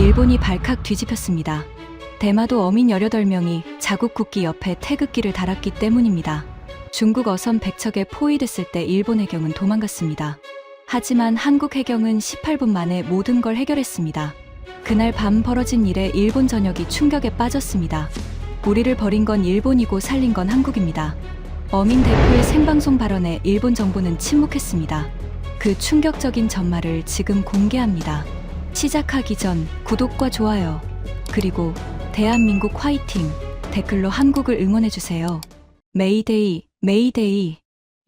일본이 발칵 뒤집혔습니다. 대마도 어민 18명이 자국 국기 옆에 태극기를 달았기 때문입니다. 중국 어선 100척에 포위됐을 때 일본 해경은 도망갔습니다. 하지만 한국 해경은 18분 만에 모든 걸 해결했습니다. 그날 밤 벌어진 일에 일본 전역이 충격에 빠졌습니다. 우리를 버린 건 일본이고 살린 건 한국입니다. 어민 대표의 생방송 발언에 일본 정부는 침묵했습니다. 그 충격적인 전말을 지금 공개합니다. 시작하기 전 구독과 좋아요, 그리고 대한민국 화이팅 댓글로 한국을 응원해주세요. 메이데이, 메이데이.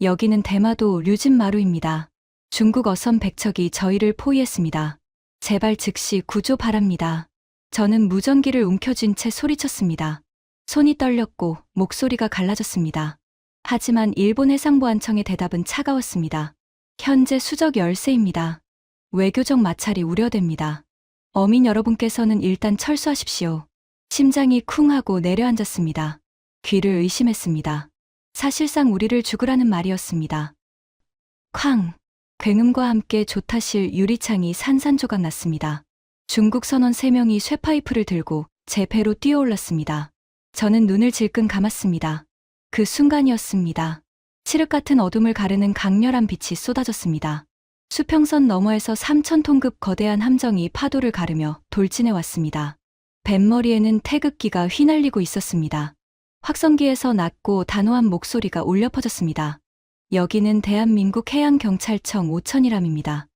여기는 대마도 류진마루입니다. 중국 어선 100척이 저희를 포위했습니다. 제발 즉시 구조 바랍니다. 저는 무전기를 움켜쥔 채 소리쳤습니다. 손이 떨렸고 목소리가 갈라졌습니다. 하지만 일본 해상보안청의 대답은 차가웠습니다. 현재 수적 열세입니다. 외교적 마찰이 우려됩니다. 어민 여러분께서는 일단 철수하십시오. 심장이 쿵하고 내려앉았습니다. 귀를 의심했습니다. 사실상 우리를 죽으라는 말이었습니다. 쾅! 굉음과 함께 조타실 유리창이 산산조각 났습니다. 중국 선원 3명이 쇠파이프를 들고 제 배로 뛰어올랐습니다. 저는 눈을 질끈 감았습니다. 그 순간이었습니다. 칠흑 같은 어둠을 가르는 강렬한 빛이 쏟아졌습니다. 수평선 너머에서 3,000톤급 거대한 함정이 파도를 가르며 돌진해 왔습니다. 뱃머리에는 태극기가 휘날리고 있었습니다. 확성기에서 낮고 단호한 목소리가 울려 퍼졌습니다. 여기는 대한민국 해양경찰청 5천이람입니다.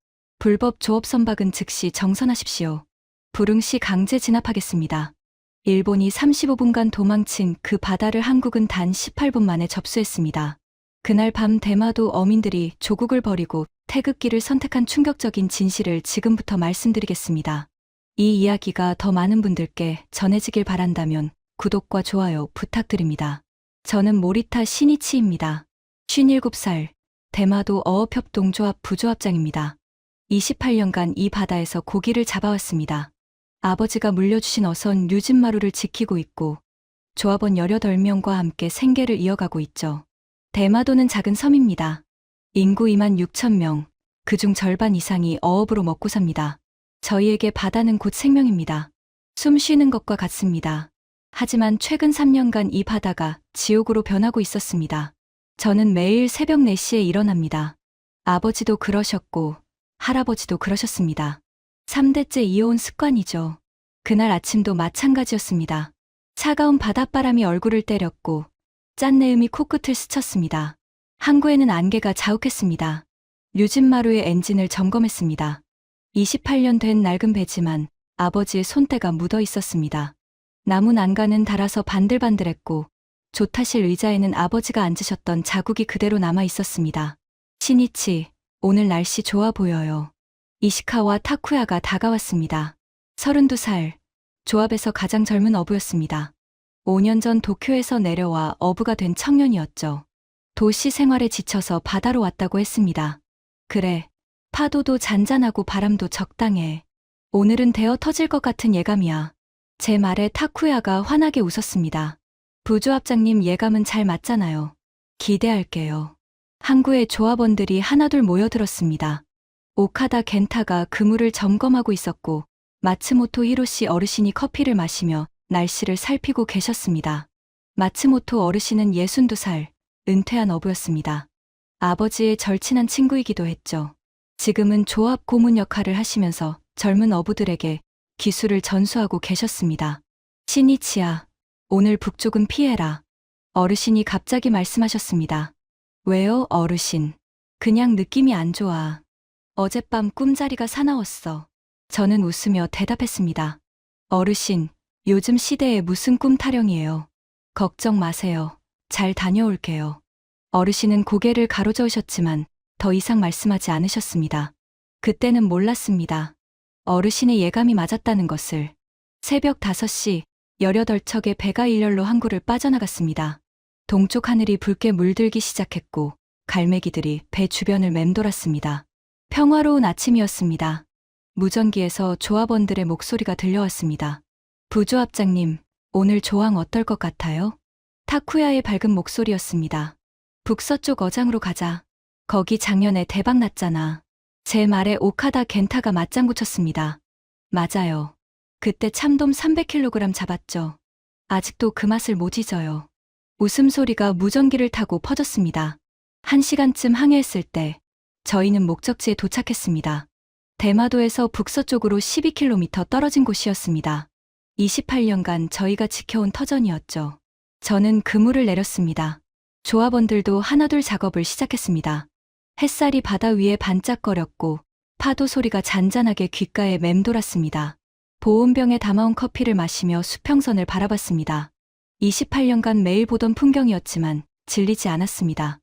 불법 조업 선박은 즉시 정선하십시오. 불응시 강제 진압하겠습니다. 일본이 35분간 도망친 그 바다를 한국은 단 18분 만에 접수했습니다. 그날 밤 대마도 어민들이 조국을 버리고 태극기를 선택한 충격적인 진실을 지금부터 말씀드리겠습니다. 이 이야기가 더 많은 분들께 전해지길 바란다면 구독과 좋아요 부탁드립니다. 저는 모리타 시니치입니다. 57살, 대마도 어업협동조합 부조합장입니다. 28년간 이 바다에서 고기를 잡아왔습니다. 아버지가 물려주신 어선 류진마루를 지키고 있고 조합원 18명과 함께 생계를 이어가고 있죠. 대마도는 작은 섬입니다. 인구 26,000명, 그중 절반 이상이 어업으로 먹고 삽니다. 저희에게 바다는 곧 생명입니다. 숨 쉬는 것과 같습니다. 하지만 최근 3년간 이 바다가 지옥으로 변하고 있었습니다. 저는 매일 새벽 4시에 일어납니다. 아버지도 그러셨고 할아버지도 그러셨습니다. 3대째 이어온 습관이죠. 그날 아침도 마찬가지였습니다. 차가운 바닷바람이 얼굴을 때렸고 짠내음이 코끝을 스쳤습니다. 항구에는 안개가 자욱했습니다. 류진마루의 엔진을 점검했습니다. 28년 된 낡은 배지만 아버지의 손때가 묻어 있었습니다. 나무 난간은 닳아서 반들반들했고 조타실 의자에는 아버지가 앉으셨던 자국이 그대로 남아 있었습니다. 시니치, 오늘 날씨 좋아 보여요. 이시카와 타쿠야가 다가왔습니다. 32살, 조합에서 가장 젊은 어부였습니다. 5년 전 도쿄에서 내려와 어부가 된 청년이었죠. 도시 생활에 지쳐서 바다로 왔다고 했습니다. 그래, 파도도 잔잔하고 바람도 적당해. 오늘은 데어 터질 것 같은 예감이야. 제 말에 타쿠야가 환하게 웃었습니다. 부조합장님 예감은 잘 맞잖아요. 기대할게요. 항구에 조합원들이 하나둘 모여들었습니다. 오카다 겐타가 그물을 점검하고 있었고 마츠모토 히로시 어르신이 커피를 마시며 날씨를 살피고 계셨습니다. 마츠모토 어르신은 62살, 은퇴한 어부였습니다. 아버지의 절친한 친구이기도 했죠. 지금은 조합 고문 역할을 하시면서 젊은 어부들에게 기술을 전수하고 계셨습니다. 시니치야, 오늘 북쪽은 피해라. 어르신이 갑자기 말씀하셨습니다. 왜요, 어르신? 그냥 느낌이 안 좋아. 어젯밤 꿈자리가 사나웠어. 저는 웃으며 대답했습니다. 어르신, 요즘 시대에 무슨 꿈 타령이에요. 걱정 마세요. 잘 다녀올게요. 어르신은 고개를 가로저으셨지만 더 이상 말씀하지 않으셨습니다. 그때는 몰랐습니다. 어르신의 예감이 맞았다는 것을. 새벽 5시, 18척의 배가 일렬로 항구를 빠져나갔습니다. 동쪽 하늘이 붉게 물들기 시작했고 갈매기들이 배 주변을 맴돌았습니다. 평화로운 아침이었습니다. 무전기에서 조합원들의 목소리가 들려왔습니다. 부조합장님, 오늘 조항 어떨 것 같아요? 타쿠야의 밝은 목소리였습니다. 북서쪽 어장으로 가자. 거기 작년에 대박 났잖아. 제 말에 오카다 겐타가 맞장구 쳤습니다. 맞아요. 그때 참돔 300kg 잡았죠. 아직도 그 맛을 못 잊어요. 웃음소리가 무전기를 타고 퍼졌습니다. 1시간쯤 항해했을 때 저희는 목적지에 도착했습니다. 대마도에서 북서쪽으로 12km 떨어진 곳이었습니다. 28년간 저희가 지켜온 터전이었죠. 저는 그물을 내렸습니다. 조합원들도 하나둘 작업을 시작했습니다. 햇살이 바다 위에 반짝거렸고 파도 소리가 잔잔하게 귓가에 맴돌았습니다. 보온병에 담아온 커피를 마시며 수평선을 바라봤습니다. 28년간 매일 보던 풍경이었지만 질리지 않았습니다.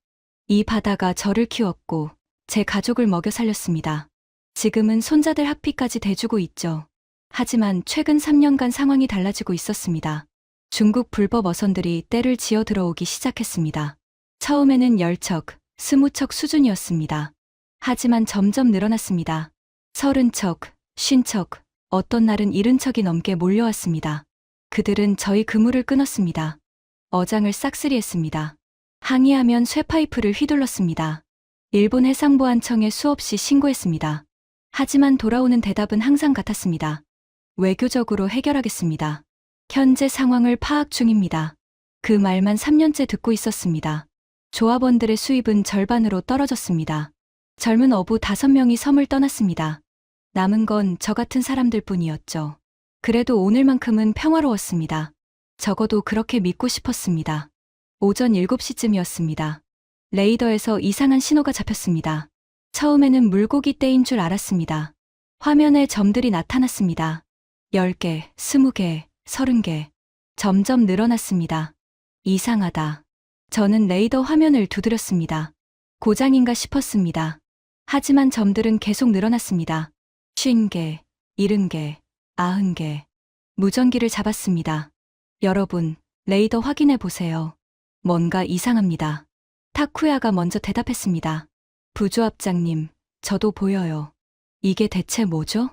이 바다가 저를 키웠고 제 가족을 먹여 살렸습니다. 지금은 손자들 학비까지 대주고 있죠. 하지만 최근 3년간 상황이 달라지고 있었습니다. 중국 불법 어선들이 떼를 지어 들어오기 시작했습니다. 처음에는 10척, 20척 수준이었습니다. 하지만 점점 늘어났습니다. 30척, 50척, 어떤 날은 70척이 넘게 몰려왔습니다. 그들은 저희 그물을 끊었습니다. 어장을 싹쓸이했습니다. 항의하면 쇠파이프를 휘둘렀습니다. 일본 해상보안청에 수없이 신고했습니다. 하지만 돌아오는 대답은 항상 같았습니다. 외교적으로 해결하겠습니다. 현재 상황을 파악 중입니다. 그 말만 3년째 듣고 있었습니다. 조합원들의 수입은 절반으로 떨어졌습니다. 젊은 어부 5명이 섬을 떠났습니다. 남은 건 저 같은 사람들 뿐이었죠. 그래도 오늘만큼은 평화로웠습니다. 적어도 그렇게 믿고 싶었습니다. 오전 7시쯤이었습니다. 레이더에서 이상한 신호가 잡혔습니다. 처음에는 물고기 떼인 줄 알았습니다. 화면에 점들이 나타났습니다. 10개, 20개, 30개. 점점 늘어났습니다. 이상하다. 저는 레이더 화면을 두드렸습니다. 고장인가 싶었습니다. 하지만 점들은 계속 늘어났습니다. 50개, 70개, 90개. 무전기를 잡았습니다. 여러분, 레이더 확인해 보세요. 뭔가 이상합니다. 타쿠야가 먼저 대답했습니다. 부조합장님, 저도 보여요. 이게 대체 뭐죠?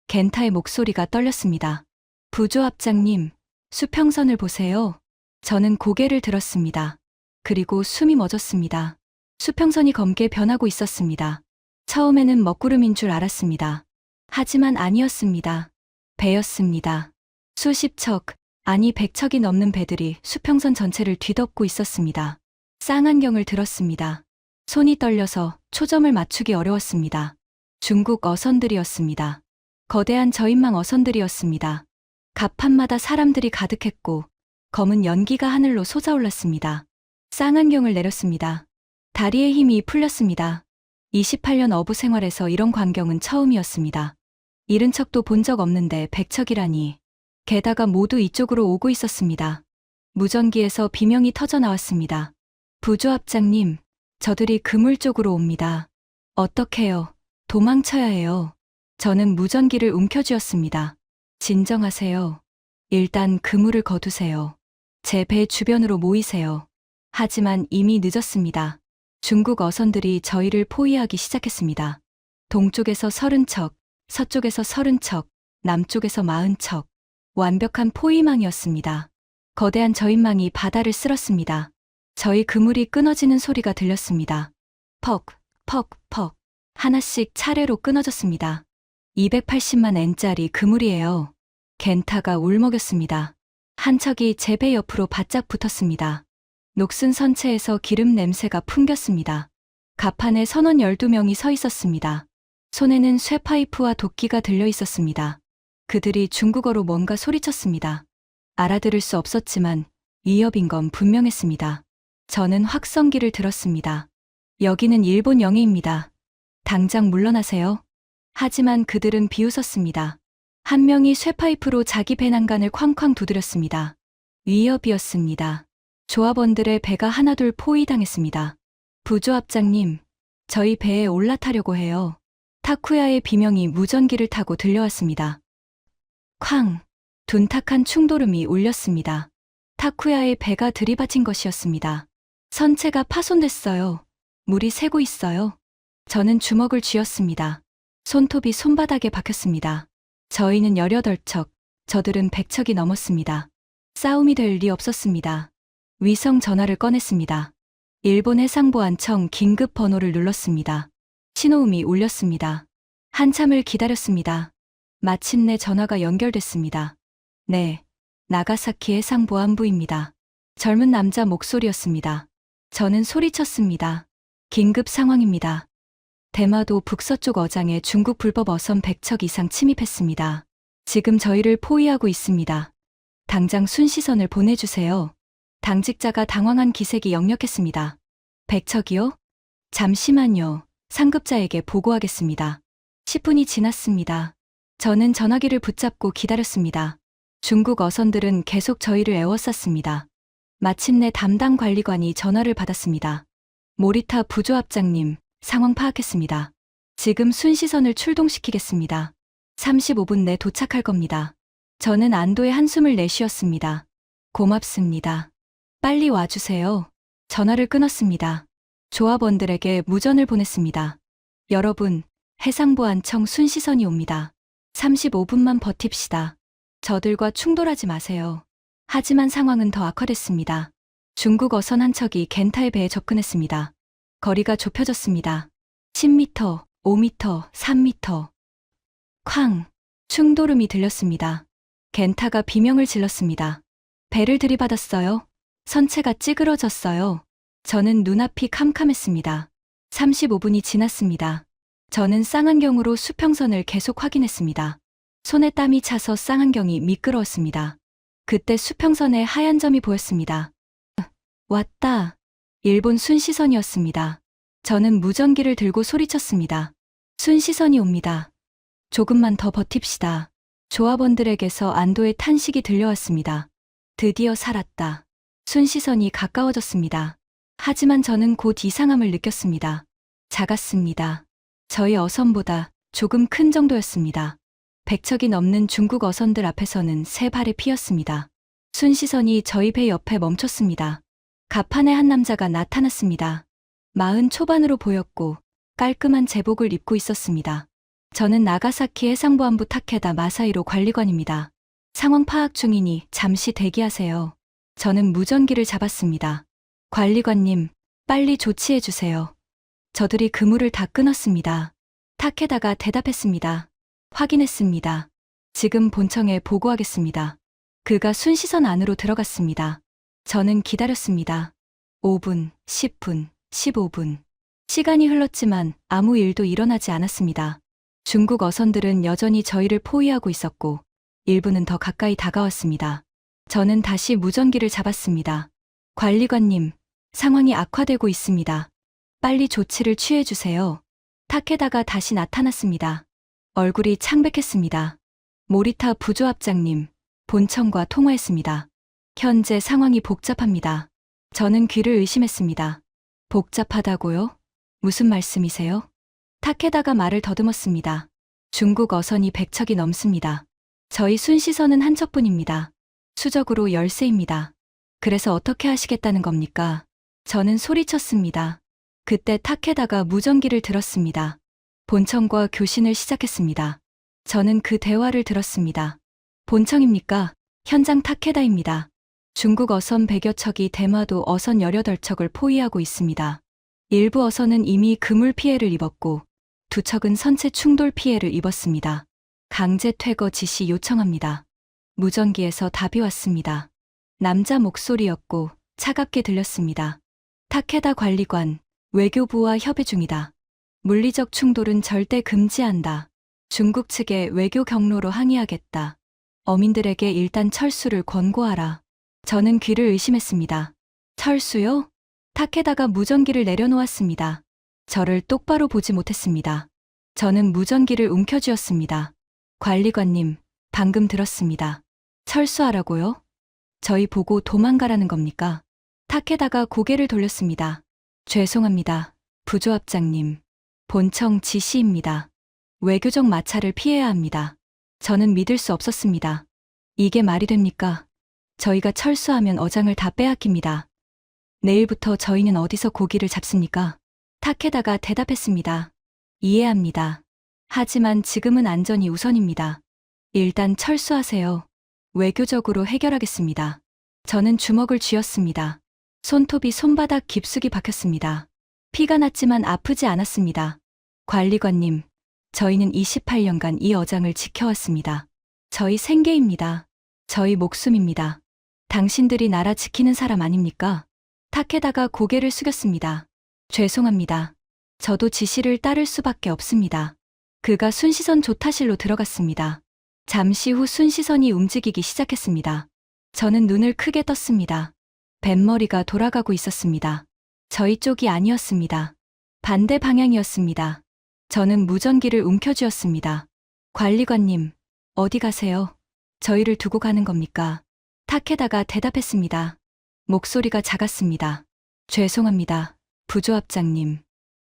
겐타의 목소리가 떨렸습니다. 부조합장님, 수평선을 보세요. 저는 고개를 들었습니다. 그리고 숨이 멎었습니다. 수평선이 검게 변하고 있었습니다. 처음에는 먹구름인 줄 알았습니다. 하지만 아니었습니다. 배였습니다. 수십 척, 아니 100척이 넘는 배들이 수평선 전체를 뒤덮고 있었습니다. 쌍안경을 들었습니다. 손이 떨려서 초점을 맞추기 어려웠습니다. 중국 어선들이었습니다. 거대한 저인망 어선들이었습니다. 갑판마다 사람들이 가득했고 검은 연기가 하늘로 솟아올랐습니다. 쌍안경을 내렸습니다. 다리에 힘이 풀렸습니다. 28년 어부 생활에서 이런 광경은 처음이었습니다. 70척도 본 적 없는데 100척이라니. 게다가 모두 이쪽으로 오고 있었습니다. 무전기에서 비명이 터져 나왔습니다. 부조합장님, 저들이 그물 쪽으로 옵니다. 어떡해요? 도망쳐야 해요. 저는 무전기를 움켜쥐었습니다. 진정하세요. 일단 그물을 거두세요. 제 배 주변으로 모이세요. 하지만 이미 늦었습니다. 중국 어선들이 저희를 포위하기 시작했습니다. 동쪽에서 30척, 서쪽에서 30척, 남쪽에서 40척. 완벽한 포위망이었습니다. 거대한 저인망이 바다를 쓸었습니다. 저희 그물이 끊어지는 소리가 들렸습니다. 퍽, 퍽, 퍽. 하나씩 차례로 끊어졌습니다. 280만 엔짜리 그물이에요. 겐타가 울먹였습니다. 한 척이 제 배 옆으로 바짝 붙었습니다. 녹슨 선체에서 기름 냄새가 풍겼습니다. 갑판에 선원 12명이 서 있었습니다. 손에는 쇠파이프와 도끼가 들려 있었습니다. 그들이 중국어로 뭔가 소리쳤습니다. 알아들을 수 없었지만 위협인 건 분명했습니다. 저는 확성기를 들었습니다. 여기는 일본 영해입니다. 당장 물러나세요. 하지만 그들은 비웃었습니다. 한 명이 쇠파이프로 자기 배낭간을 쾅쾅 두드렸습니다. 위협이었습니다. 조합원들의 배가 하나둘 포위당했습니다. 부조합장님, 저희 배에 올라타려고 해요. 타쿠야의 비명이 무전기를 타고 들려왔습니다. 쾅! 둔탁한 충돌음이 울렸습니다. 타쿠야의 배가 들이받친 것이었습니다. 선체가 파손됐어요. 물이 새고 있어요. 저는 주먹을 쥐었습니다. 손톱이 손바닥에 박혔습니다. 저희는 18척, 저들은 100척이 넘었습니다. 싸움이 될 리 없었습니다. 위성 전화를 꺼냈습니다. 일본 해상보안청 긴급 번호를 눌렀습니다. 신호음이 울렸습니다. 한참을 기다렸습니다. 마침내 전화가 연결됐습니다. 네, 나가사키 해상보안부입니다. 젊은 남자 목소리였습니다. 저는 소리쳤습니다. 긴급 상황입니다. 대마도 북서쪽 어장에 중국 불법 어선 100척 이상 침입했습니다. 지금 저희를 포위하고 있습니다. 당장 순시선을 보내주세요. 당직자가 당황한 기색이 역력했습니다. 100척이요? 잠시만요. 상급자에게 보고하겠습니다. 10분이 지났습니다. 저는 전화기를 붙잡고 기다렸습니다. 중국 어선들은 계속 저희를 에워쌌습니다. 마침내 담당 관리관이 전화를 받았습니다. 모리타 부조합장님, 상황 파악했습니다. 지금 순시선을 출동시키겠습니다. 35분 내 도착할 겁니다. 저는 안도의 한숨을 내쉬었습니다. 고맙습니다. 빨리 와주세요. 전화를 끊었습니다. 조합원들에게 무전을 보냈습니다. 여러분, 해상보안청 순시선이 옵니다. 35분만 버팁시다. 저들과 충돌하지 마세요. 하지만 상황은 더 악화됐습니다. 중국 어선 한 척이 겐타의 배에 접근했습니다. 거리가 좁혀졌습니다. 10m, 5m, 3m. 쾅! 충돌음이 들렸습니다. 겐타가 비명을 질렀습니다. 배를 들이받았어요. 선체가 찌그러졌어요. 저는 눈앞이 캄캄했습니다. 35분이 지났습니다. 저는 쌍안경으로 수평선을 계속 확인했습니다. 손에 땀이 차서 쌍안경이 미끄러웠습니다. 그때 수평선에 하얀 점이 보였습니다. 왔다. 일본 순시선이었습니다. 저는 무전기를 들고 소리쳤습니다. 순시선이 옵니다. 조금만 더 버팁시다. 조합원들에게서 안도의 탄식이 들려왔습니다. 드디어 살았다. 순시선이 가까워졌습니다. 하지만 저는 곧 이상함을 느꼈습니다. 작았습니다. 저희 어선보다 조금 큰 정도였습니다. 100척이 넘는 중국 어선들 앞에서는 새 발이 피었습니다. 순시선이 저희 배 옆에 멈췄습니다. 갑판의 한 남자가 나타났습니다. 40 초반으로 보였고 깔끔한 제복을 입고 있었습니다. 저는 나가사키 해상보안부 타케다 마사이로 관리관입니다. 상황 파악 중이니 잠시 대기하세요. 저는 무전기를 잡았습니다. 관리관님, 빨리 조치해주세요. 저들이 그물을 다 끊었습니다. 타케다가 대답했습니다. 확인했습니다. 지금 본청에 보고하겠습니다. 그가 순시선 안으로 들어갔습니다. 저는 기다렸습니다. 5분, 10분, 15분. 시간이 흘렀지만 아무 일도 일어나지 않았습니다. 중국 어선들은 여전히 저희를 포위하고 있었고 일부는 더 가까이 다가왔습니다. 저는 다시 무전기를 잡았습니다. 관리관님, 상황이 악화되고 있습니다. 빨리 조치를 취해주세요. 타케다가 다시 나타났습니다. 얼굴이 창백했습니다. 모리타 부조합장님, 본청과 통화했습니다. 현재 상황이 복잡합니다. 저는 귀를 의심했습니다. 복잡하다고요? 무슨 말씀이세요? 타케다가 말을 더듬었습니다. 중국 어선이 100척이 넘습니다. 저희 순시선은 한 척뿐입니다. 수적으로 열세입니다. 그래서 어떻게 하시겠다는 겁니까? 저는 소리쳤습니다. 그때 타케다가 무전기를 들었습니다. 본청과 교신을 시작했습니다. 저는 그 대화를 들었습니다. 본청입니까? 현장 타케다입니다. 중국 어선 100여 척이 대마도 어선 18척을 포위하고 있습니다. 일부 어선은 이미 그물 피해를 입었고 두 척은 선체 충돌 피해를 입었습니다. 강제 퇴거 지시 요청합니다. 무전기에서 답이 왔습니다. 남자 목소리였고 차갑게 들렸습니다. 타케다 관리관, 외교부와 협의 중이다. 물리적 충돌은 절대 금지한다. 중국 측에 외교 경로로 항의하겠다. 어민들에게 일단 철수를 권고하라. 저는 귀를 의심했습니다. 철수요? 타케다가 무전기를 내려놓았습니다. 저를 똑바로 보지 못했습니다. 저는 무전기를 움켜쥐었습니다. 관리관님, 방금 들었습니다. 철수하라고요? 저희 보고 도망가라는 겁니까? 타케다가 고개를 돌렸습니다. 죄송합니다. 부조합장님. 본청 지시입니다. 외교적 마찰을 피해야 합니다. 저는 믿을 수 없었습니다. 이게 말이 됩니까? 저희가 철수하면 어장을 다 빼앗깁니다. 내일부터 저희는 어디서 고기를 잡습니까? 타케다가 대답했습니다. 이해합니다. 하지만 지금은 안전이 우선입니다. 일단 철수하세요. 외교적으로 해결하겠습니다. 저는 주먹을 쥐었습니다. 손톱이 손바닥 깊숙이 박혔습니다. 피가 났지만 아프지 않았습니다. 관리관님, 저희는 28년간 이 어장을 지켜왔습니다. 저희 생계입니다. 저희 목숨입니다. 당신들이 나라 지키는 사람 아닙니까? 타케다가 고개를 숙였습니다. 죄송합니다. 저도 지시를 따를 수밖에 없습니다. 그가 순시선 조타실로 들어갔습니다. 잠시 후 순시선이 움직이기 시작했습니다. 저는 눈을 크게 떴습니다. 뱃머리가 돌아가고 있었습니다. 저희 쪽이 아니었습니다. 반대 방향이었습니다. 저는 무전기를 움켜쥐었습니다. 관리관님, 어디 가세요? 저희를 두고 가는 겁니까? 타케다가 대답했습니다. 목소리가 작았습니다. 죄송합니다. 부조합장님.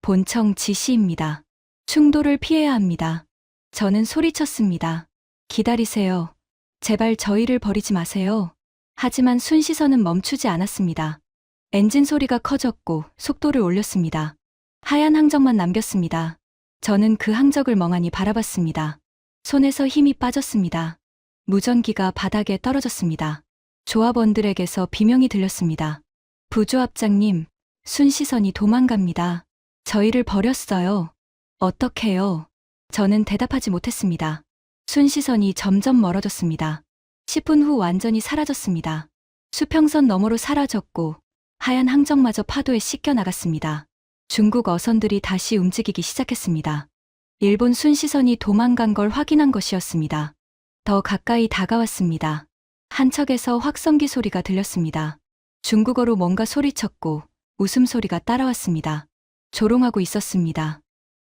본청 지시입니다. 충돌을 피해야 합니다. 저는 소리쳤습니다. 기다리세요. 제발 저희를 버리지 마세요. 하지만 순시선은 멈추지 않았습니다. 엔진 소리가 커졌고 속도를 올렸습니다. 하얀 항적만 남겼습니다. 저는 그 항적을 멍하니 바라봤습니다. 손에서 힘이 빠졌습니다. 무전기가 바닥에 떨어졌습니다. 조합원들에게서 비명이 들렸습니다. 부조합장님, 순시선이 도망갑니다. 저희를 버렸어요. 어떡해요? 저는 대답하지 못했습니다. 순시선이 점점 멀어졌습니다. 10분 후 완전히 사라졌습니다. 수평선 너머로 사라졌고 하얀 항적마저 파도에 씻겨 나갔습니다. 중국 어선들이 다시 움직이기 시작했습니다. 일본 순시선이 도망간 걸 확인한 것이었습니다. 더 가까이 다가왔습니다. 한 척에서 확성기 소리가 들렸습니다. 중국어로 뭔가 소리쳤고 웃음소리가 따라왔습니다. 조롱하고 있었습니다.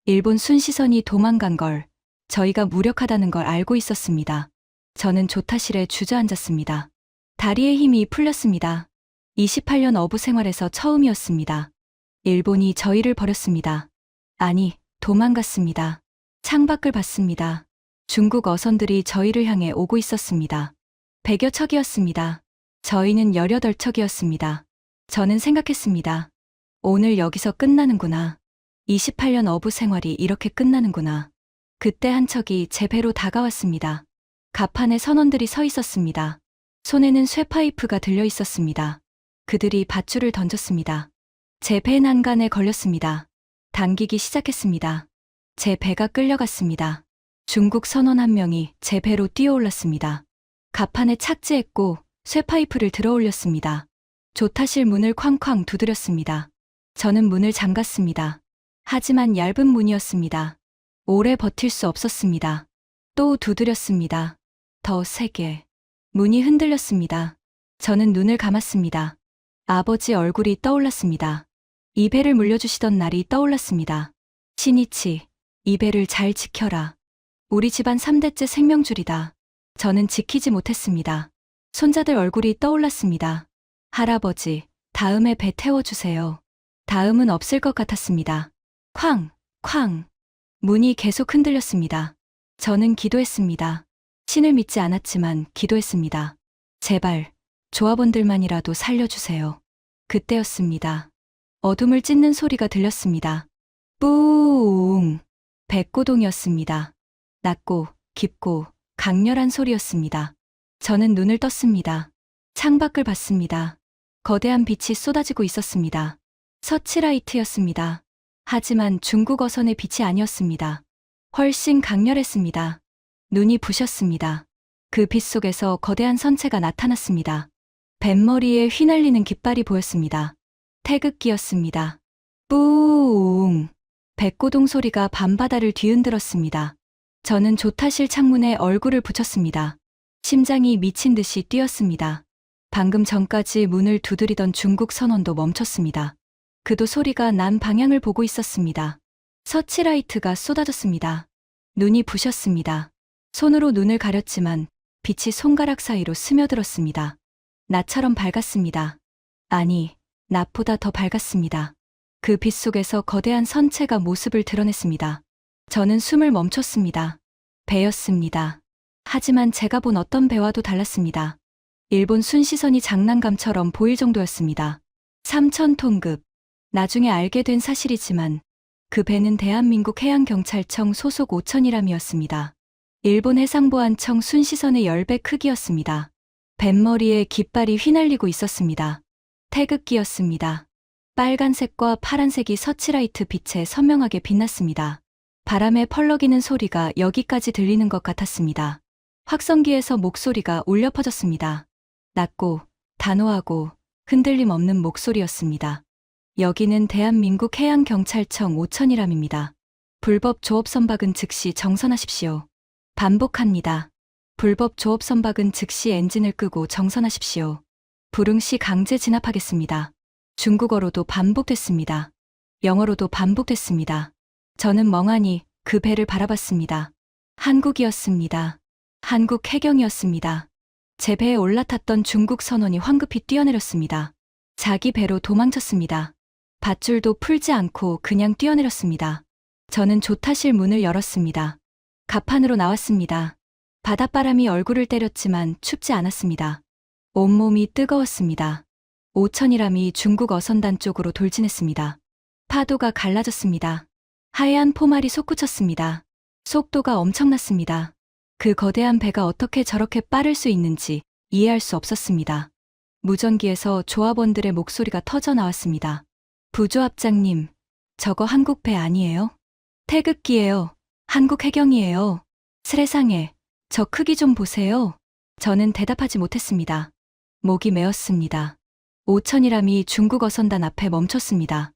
일본 순시선이 도망간 걸 저희가 무력하다는 걸 알고 있었습니다. 저는 조타실에 주저앉았습니다. 다리에 힘이 풀렸습니다. 28년 어부 생활에서 처음이었습니다. 일본이 저희를 버렸습니다. 아니, 도망갔습니다. 창밖을 봤습니다. 중국 어선들이 저희를 향해 오고 있었습니다. 100여 척이었습니다. 저희는 18척이었습니다. 저는 생각했습니다. 오늘 여기서 끝나는구나. 28년 어부 생활이 이렇게 끝나는구나. 그때 한 척이 제 배로 다가왔습니다. 갑판에 선원들이 서 있었습니다. 손에는 쇠파이프가 들려 있었습니다. 그들이 밧줄을 던졌습니다. 제 배 난간에 걸렸습니다. 당기기 시작했습니다. 제 배가 끌려갔습니다. 중국 선원 한 명이 제 배로 뛰어올랐습니다. 갑판에 착지했고 쇠파이프를 들어 올렸습니다. 조타실 문을 쾅쾅 두드렸습니다. 저는 문을 잠갔습니다. 하지만 얇은 문이었습니다. 오래 버틸 수 없었습니다. 또 두드렸습니다. 더 세게. 문이 흔들렸습니다. 저는 눈을 감았습니다. 아버지 얼굴이 떠올랐습니다. 이 배를 물려주시던 날이 떠올랐습니다. 신이치, 이 배를 잘 지켜라. 우리 집안 3대째 생명줄이다. 저는 지키지 못했습니다. 손자들 얼굴이 떠올랐습니다. 할아버지, 다음에 배 태워주세요. 다음은 없을 것 같았습니다. 쾅, 쾅. 문이 계속 흔들렸습니다. 저는 기도했습니다. 신을 믿지 않았지만 기도했습니다. 제발, 조합원들만이라도 살려주세요. 그때였습니다. 어둠을 찢는 소리가 들렸습니다. 뿌웅. 백고동이었습니다. 낮고 깊고 강렬한 소리였습니다. 저는 눈을 떴습니다. 창밖을 봤습니다. 거대한 빛이 쏟아지고 있었습니다. 서치라이트였습니다. 하지만 중국 어선의 빛이 아니었습니다. 훨씬 강렬했습니다. 눈이 부셨습니다. 그 빛 속에서 거대한 선체가 나타났습니다. 뱃머리에 휘날리는 깃발이 보였습니다. 태극기였습니다. 뿌웅. 백고동 소리가 밤바다를 뒤흔들었습니다. 저는 조타실 창문에 얼굴을 붙였습니다. 심장이 미친 듯이 뛰었습니다. 방금 전까지 문을 두드리던 중국 선원도 멈췄습니다. 그도 소리가 난 방향을 보고 있었습니다. 서치라이트가 쏟아졌습니다. 눈이 부셨습니다. 손으로 눈을 가렸지만 빛이 손가락 사이로 스며들었습니다. 나처럼 밝았습니다. 아니, 낮보다 더 밝았습니다. 그 빛 속에서 거대한 선체가 모습을 드러냈습니다. 저는 숨을 멈췄습니다. 배였습니다. 하지만 제가 본 어떤 배와도 달랐습니다. 일본 순시선이 장난감처럼 보일 정도였습니다. 3,000톤급. 나중에 알게 된 사실이지만 그 배는 대한민국 해양경찰청 소속 5,000이람이었습니다. 일본 해상보안청 순시선의 10배 크기였습니다. 뱃머리에 깃발이 휘날리고 있었습니다. 태극기였습니다. 빨간색과 파란색이 서치라이트 빛에 선명하게 빛났습니다. 바람에 펄럭이는 소리가 여기까지 들리는 것 같았습니다. 확성기에서 목소리가 울려 퍼졌습니다. 낮고 단호하고 흔들림 없는 목소리였습니다. 여기는 대한민국 해양경찰청 5천이람입니다. 불법 조업 선박은 즉시 정선하십시오. 반복합니다. 불법 조업 선박은 즉시 엔진을 끄고 정선하십시오. 불응시 강제 진압하겠습니다. 중국어로도 반복됐습니다. 영어로도 반복됐습니다. 저는 멍하니 그 배를 바라봤습니다. 한국이었습니다. 한국 해경이었습니다. 제 배에 올라탔던 중국 선원이 황급히 뛰어내렸습니다. 자기 배로 도망쳤습니다. 밧줄도 풀지 않고 그냥 뛰어내렸습니다. 저는 조타실 문을 열었습니다. 갑판으로 나왔습니다. 바닷바람이 얼굴을 때렸지만 춥지 않았습니다. 온몸이 뜨거웠습니다. 5천이람이 중국 어선단 쪽으로 돌진했습니다. 파도가 갈라졌습니다. 하얀 포말이 솟구쳤습니다. 속도가 엄청났습니다. 그 거대한 배가 어떻게 저렇게 빠를 수 있는지 이해할 수 없었습니다. 무전기에서 조합원들의 목소리가 터져 나왔습니다. 부조합장님, 저거 한국 배 아니에요? 태극기예요. 한국 해경이에요. 세상에, 저 크기 좀 보세요. 저는 대답하지 못했습니다. 목이 메었습니다. 5천이람이 중국 어선단 앞에 멈췄습니다.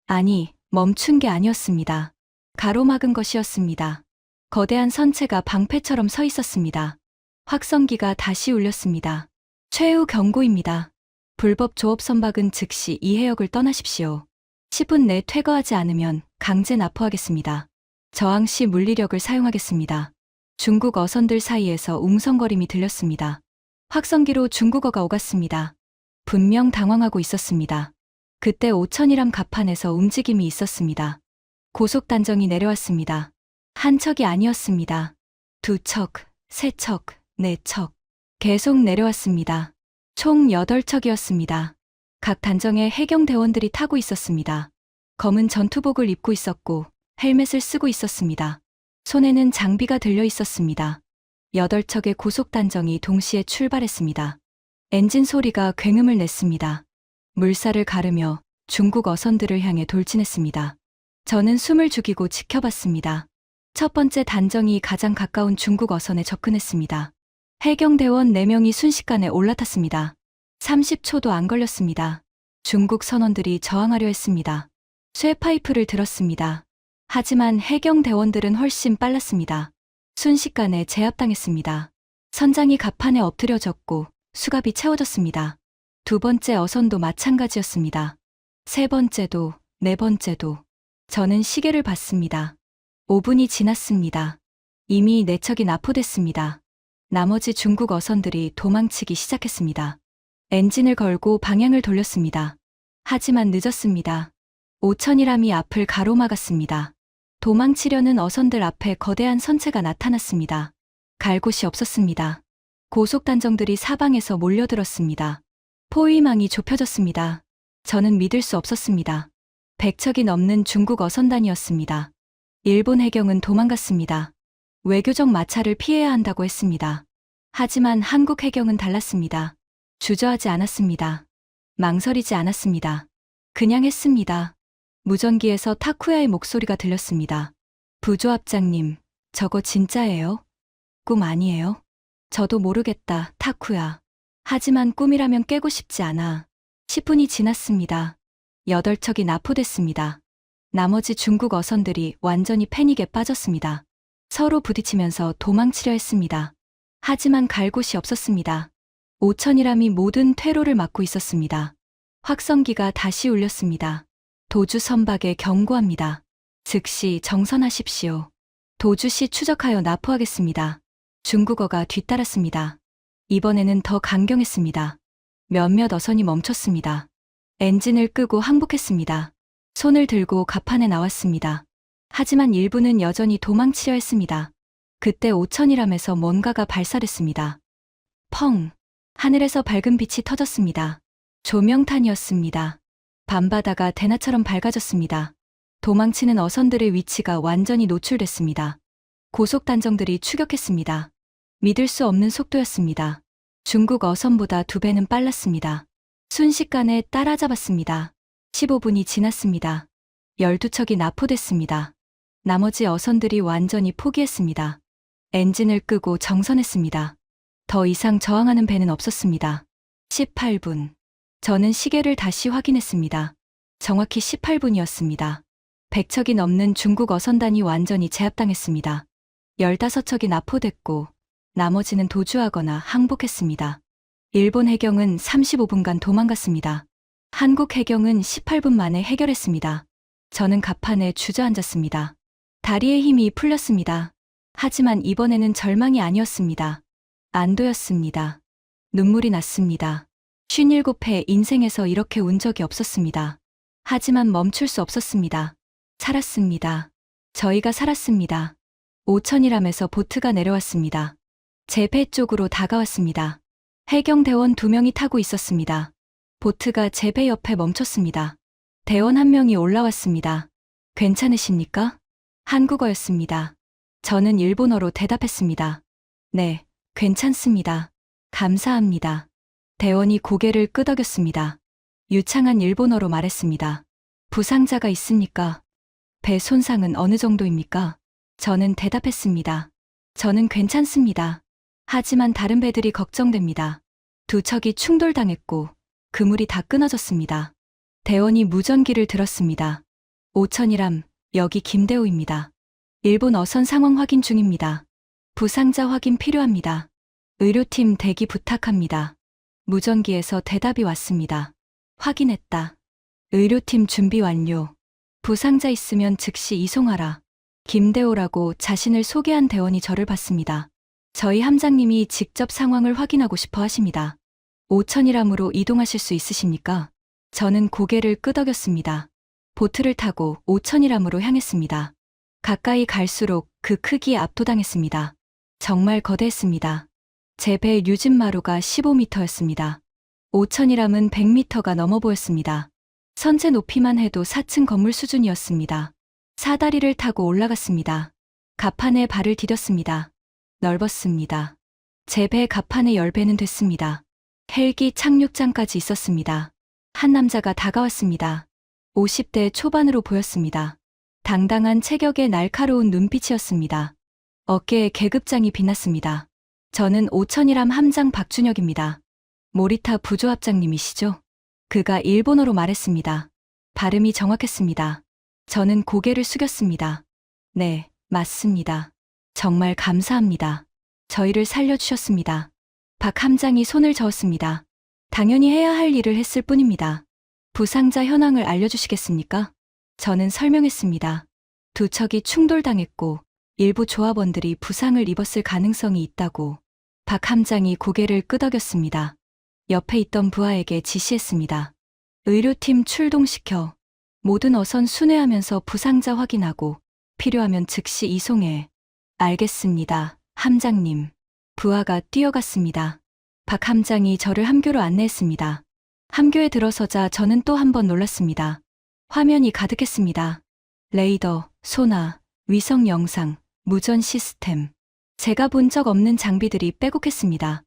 아니, 멈춘 게 아니었습니다. 가로막은 것이었습니다. 거대한 선체가 방패처럼 서 있었습니다. 확성기가 다시 울렸습니다. 최후 경고입니다. 불법 조업 선박은 즉시 이 해역을 떠나십시오. 10분 내 퇴거하지 않으면 강제 납포하겠습니다. 저항 시 물리력을 사용하겠습니다. 중국 어선들 사이에서 웅성거림이 들렸습니다. 확성기로 중국어가 오갔습니다. 분명 당황하고 있었습니다. 그때 5천이람 갑판에서 움직임이 있었습니다. 고속단정이 내려왔습니다. 한 척이 아니었습니다. 두 척, 세 척, 네 척. 계속 내려왔습니다. 총 8척이었습니다. 각 단정에 해경대원들이 타고 있었습니다. 검은 전투복을 입고 있었고 헬멧을 쓰고 있었습니다. 손에는 장비가 들려 있었습니다. 8척의 고속단정이 동시에 출발했습니다. 엔진 소리가 굉음을 냈습니다. 물살을 가르며 중국 어선들을 향해 돌진했습니다. 저는 숨을 죽이고 지켜봤습니다. 첫 번째 단정이 가장 가까운 중국 어선에 접근했습니다. 해경대원 4명이 순식간에 올라탔습니다. 30초도 안 걸렸습니다. 중국 선원들이 저항하려 했습니다. 쇠파이프를 들었습니다. 하지만 해경대원들은 훨씬 빨랐습니다. 순식간에 제압당했습니다. 선장이 갑판에 엎드려졌고 수갑이 채워졌습니다. 두 번째 어선도 마찬가지였습니다. 세 번째도, 네 번째도. 저는 시계를 봤습니다. 5분이 지났습니다. 이미 4척이 납포됐습니다. 나머지 중국 어선들이 도망치기 시작했습니다. 엔진을 걸고 방향을 돌렸습니다. 하지만 늦었습니다. 5천이람이 앞을 가로막았습니다. 도망치려는 어선들 앞에 거대한 선체가 나타났습니다. 갈 곳이 없었습니다. 고속단정들이 사방에서 몰려들었습니다. 포위망이 좁혀졌습니다. 저는 믿을 수 없었습니다. 100척이 넘는 중국 어선단이었습니다. 일본 해경은 도망갔습니다. 외교적 마찰을 피해야 한다고 했습니다. 하지만 한국 해경은 달랐습니다. 주저하지 않았습니다. 망설이지 않았습니다. 그냥 했습니다. 무전기에서 타쿠야의 목소리가 들렸습니다. 부조합장님, 저거 진짜예요? 꿈 아니에요? 저도 모르겠다, 타쿠야. 하지만 꿈이라면 깨고 싶지 않아. 10분이 지났습니다. 8척이 납포됐습니다. 나머지 중국 어선들이 완전히 패닉에 빠졌습니다. 서로 부딪히면서 도망치려 했습니다. 하지만 갈 곳이 없었습니다. 5천이람이 모든 퇴로를 막고 있었습니다. 확성기가 다시 울렸습니다. 도주 선박에 경고합니다. 즉시 정선하십시오. 도주 시 추적하여 납포하겠습니다. 중국어가 뒤따랐습니다. 이번에는 더 강경했습니다. 몇몇 어선이 멈췄습니다. 엔진을 끄고 항복했습니다. 손을 들고 갑판에 나왔습니다. 하지만 일부는 여전히 도망치려 했습니다. 그때 5천이람에서 뭔가가 발사됐습니다. 펑! 하늘에서 밝은 빛이 터졌습니다. 조명탄이었습니다. 밤바다가 대낮처럼 밝아졌습니다. 도망치는 어선들의 위치가 완전히 노출됐습니다. 고속단정들이 추격했습니다. 믿을 수 없는 속도였습니다. 중국 어선보다 2배는 빨랐습니다. 순식간에 따라잡았습니다. 15분이 지났습니다. 12척이 납포됐습니다. 나머지 어선들이 완전히 포기했습니다. 엔진을 끄고 정선했습니다. 더 이상 저항하는 배는 없었습니다. 18분. 저는 시계를 다시 확인했습니다. 정확히 18분이었습니다. 100척이 넘는 중국 어선단이 완전히 제압당했습니다. 15척이 납포됐고 나머지는 도주하거나 항복했습니다. 일본 해경은 35분간 도망갔습니다. 한국 해경은 18분 만에 해결했습니다. 저는 갑판에 주저앉았습니다. 다리에 힘이 풀렸습니다. 하지만 이번에는 절망이 아니었습니다. 안도였습니다. 눈물이 났습니다. 57회 인생에서 이렇게 운 적이 없었습니다. 하지만 멈출 수 없었습니다. 살았습니다. 저희가 살았습니다. 오천이람에서 보트가 내려왔습니다. 제 배 쪽으로 다가왔습니다. 해경대원 2명이 타고 있었습니다. 보트가 제 배 옆에 멈췄습니다. 대원 1명이 올라왔습니다. 괜찮으십니까? 한국어였습니다. 저는 일본어로 대답했습니다. 네, 괜찮습니다. 감사합니다. 대원이 고개를 끄덕였습니다. 유창한 일본어로 말했습니다. 부상자가 있습니까? 배 손상은 어느 정도입니까? 저는 대답했습니다. 저는 괜찮습니다. 하지만 다른 배들이 걱정됩니다. 2척이 충돌당했고 그물이 다 끊어졌습니다. 대원이 무전기를 들었습니다. 오천이람, 여기 김대호입니다. 일본 어선 상황 확인 중입니다. 부상자 확인 필요합니다. 의료팀 대기 부탁합니다. 무전기에서 대답이 왔습니다. 확인했다. 의료팀 준비 완료. 부상자 있으면 즉시 이송하라. 김대호라고 자신을 소개한 대원이 저를 봤습니다. 저희 함장님이 직접 상황을 확인하고 싶어 하십니다. 오천이람으로 이동하실 수 있으십니까? 저는 고개를 끄덕였습니다. 보트를 타고 오천이람으로 향했습니다. 가까이 갈수록 그 크기에 압도당했습니다. 정말 거대했습니다. 제 배 유진마루가 15m였습니다. 오천이람은 100m가 넘어 보였습니다. 선체 높이만 해도 4층 건물 수준이었습니다. 사다리를 타고 올라갔습니다. 갑판에 발을 디뎠습니다. 넓었습니다. 제 배 갑판에 열배는 됐습니다. 헬기 착륙장까지 있었습니다. 한 남자가 다가왔습니다. 50대 초반으로 보였습니다. 당당한 체격에 날카로운 눈빛이었습니다. 어깨에 계급장이 빛났습니다. 저는 오천이람 함장 박준혁입니다. 모리타 부조합장님이시죠? 그가 일본어로 말했습니다. 발음이 정확했습니다. 저는 고개를 숙였습니다. 네, 맞습니다. 정말 감사합니다. 저희를 살려주셨습니다. 박 함장이 손을 저었습니다. 당연히 해야 할 일을 했을 뿐입니다. 부상자 현황을 알려주시겠습니까? 저는 설명했습니다. 2척이 충돌당했고 일부 조합원들이 부상을 입었을 가능성이 있다고. 박 함장이 고개를 끄덕였습니다. 옆에 있던 부하에게 지시했습니다. 의료팀 출동시켜 모든 어선 순회하면서 부상자 확인하고 필요하면 즉시 이송해. 알겠습니다, 함장님. 부하가 뛰어갔습니다. 박 함장이 저를 함교로 안내했습니다. 함교에 들어서자 저는 또 한 번 놀랐습니다. 화면이 가득했습니다. 레이더, 소나, 위성 영상, 무전 시스템. 제가 본 적 없는 장비들이 빼곡했습니다.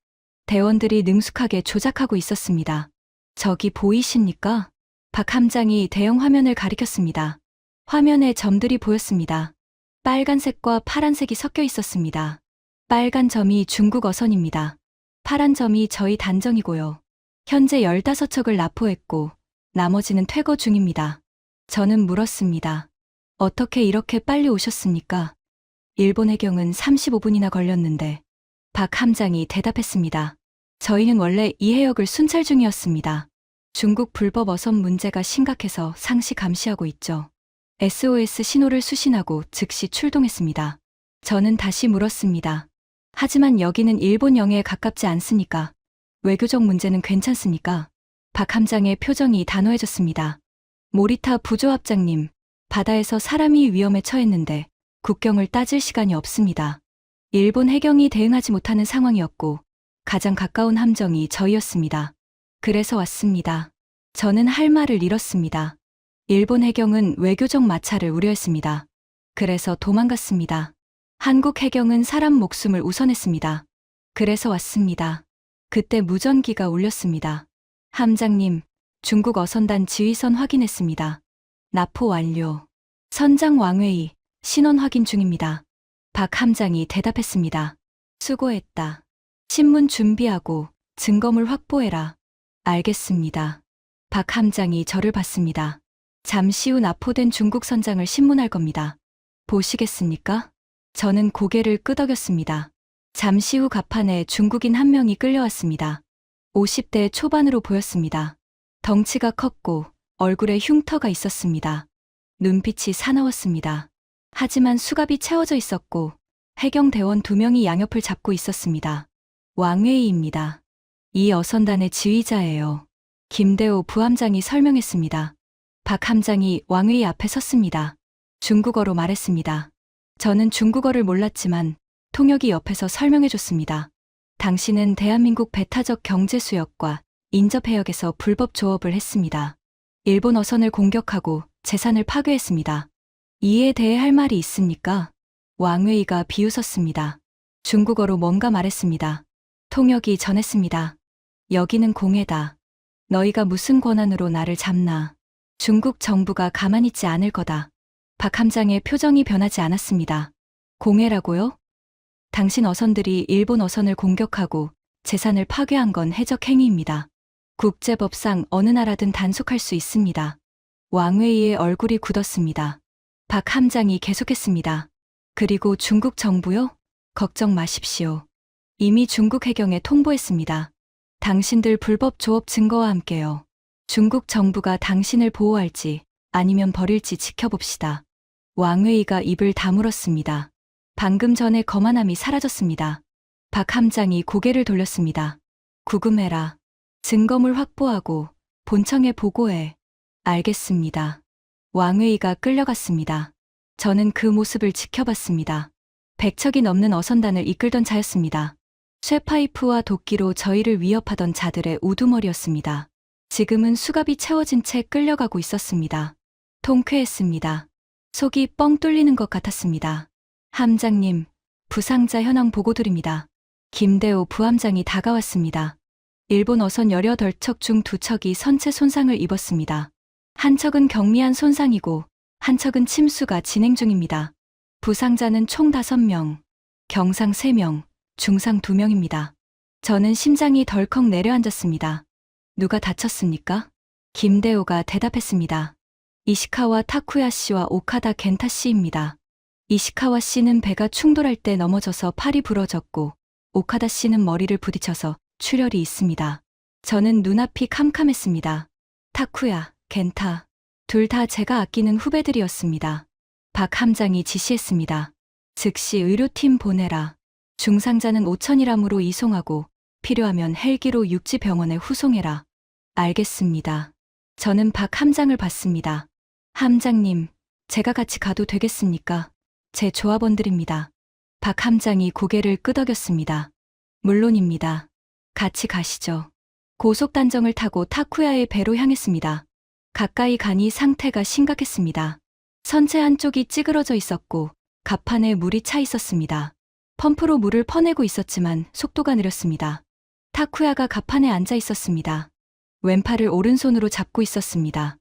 대원들이 능숙하게 조작하고 있었습니다. 저기 보이십니까? 박 함장이 대형 화면을 가리켰습니다. 화면에 점들이 보였습니다. 빨간색과 파란색이 섞여 있었습니다. 빨간 점이 중국 어선입니다. 파란 점이 저희 단정이고요. 현재 15척을 납포했고 나머지는 퇴거 중입니다. 저는 물었습니다. 어떻게 이렇게 빨리 오셨습니까? 일본 해경은 35분이나 걸렸는데. 박 함장이 대답했습니다. 저희는 원래 이 해역을 순찰 중이었습니다. 중국 불법 어선 문제가 심각해서 상시 감시하고 있죠. SOS 신호를 수신하고 즉시 출동했습니다. 저는 다시 물었습니다. 하지만 여기는 일본 영해에 가깝지 않습니까? 외교적 문제는 괜찮습니까? 박 함장의 표정이 단호해졌습니다. 모리타 부조합장님, 바다에서 사람이 위험에 처했는데 국경을 따질 시간이 없습니다. 일본 해경이 대응하지 못하는 상황이었고 가장 가까운 함정이 저희였습니다. 그래서 왔습니다. 저는 할 말을 잃었습니다. 일본 해경은 외교적 마찰을 우려했습니다. 그래서 도망갔습니다. 한국 해경은 사람 목숨을 우선했습니다. 그래서 왔습니다. 그때 무전기가 울렸습니다. 함장님, 중국 어선단 지휘선 확인했습니다. 납포 완료. 선장 왕회의, 신원 확인 중입니다. 박 함장이 대답했습니다. 수고했다. 신문 준비하고 증거물 확보해라. 알겠습니다. 박 함장이 저를 봤습니다. 잠시 후 납포된 중국 선장을 신문할 겁니다. 보시겠습니까? 저는 고개를 끄덕였습니다. 잠시 후 갑판에 중국인 한 명이 끌려왔습니다. 50대 초반으로 보였습니다. 덩치가 컸고 얼굴에 흉터가 있었습니다. 눈빛이 사나웠습니다. 하지만 수갑이 채워져 있었고 해경대원 2명이 양옆을 잡고 있었습니다. 왕웨이입니다. 이 어선단의 지휘자예요. 김대호 부함장이 설명했습니다. 박 함장이 왕웨이 앞에 섰습니다. 중국어로 말했습니다. 저는 중국어를 몰랐지만 통역이 옆에서 설명해줬습니다. 당신은 대한민국 배타적 경제 수역과 인접 해역에서 불법 조업을 했습니다. 일본 어선을 공격하고 재산을 파괴했습니다. 이에 대해 할 말이 있습니까? 왕웨이가 비웃었습니다. 중국어로 뭔가 말했습니다. 통역이 전했습니다. 여기는 공해다. 너희가 무슨 권한으로 나를 잡나. 중국 정부가 가만히 있지 않을 거다. 박 함장의 표정이 변하지 않았습니다. 공해라고요? 당신 어선들이 일본 어선을 공격하고 재산을 파괴한 건 해적 행위입니다. 국제법상 어느 나라든 단속할 수 있습니다. 왕웨이의 얼굴이 굳었습니다. 박 함장이 계속했습니다. 그리고 중국 정부요? 걱정 마십시오. 이미 중국 해경에 통보했습니다. 당신들 불법 조업 증거와 함께요. 중국 정부가 당신을 보호할지 아니면 버릴지 지켜봅시다. 왕웨이가 입을 다물었습니다. 방금 전에 거만함이 사라졌습니다. 박 함장이 고개를 돌렸습니다. 구금해라. 증거물 확보하고 본청에 보고해. 알겠습니다. 왕웨이가 끌려갔습니다. 저는 그 모습을 지켜봤습니다. 100척이 넘는 어선단을 이끌던 자였습니다. 쇠파이프와 도끼로 저희를 위협하던 자들의 우두머리였습니다. 지금은 수갑이 채워진 채 끌려가고 있었습니다. 통쾌했습니다. 속이 뻥 뚫리는 것 같았습니다. 함장님, 부상자 현황 보고드립니다. 김대호 부함장이 다가왔습니다. 일본 어선 18척 중 2척이 선체 손상을 입었습니다. 한 척은 경미한 손상이고 한 척은 침수가 진행 중입니다. 부상자는 총 5명, 경상 3명, 중상 2명입니다. 저는 심장이 덜컥 내려앉았습니다. 누가 다쳤습니까? 김대호가 대답했습니다. 이시카와 타쿠야 씨와 오카다 겐타 씨입니다. 이시카와 씨는 배가 충돌할 때 넘어져서 팔이 부러졌고 오카다 씨는 머리를 부딪혀서 출혈이 있습니다. 저는 눈앞이 캄캄했습니다. 타쿠야, 겐타, 둘 다 제가 아끼는 후배들이었습니다. 박 함장이 지시했습니다. 즉시 의료팀 보내라. 중상자는 5,000이람으로 이송하고 필요하면 헬기로 육지병원에 후송해라. 알겠습니다. 저는 박 함장을 봤습니다. 함장님, 제가 같이 가도 되겠습니까? 제 조합원들입니다. 박 함장이 고개를 끄덕였습니다. 물론입니다. 같이 가시죠. 고속단정을 타고 타쿠야의 배로 향했습니다. 가까이 가니 상태가 심각했습니다. 선체 한쪽이 찌그러져 있었고 갑판에 물이 차 있었습니다. 펌프로 물을 퍼내고 있었지만 속도가 느렸습니다. 타쿠야가 갑판에 앉아 있었습니다. 왼팔을 오른손으로 잡고 있었습니다.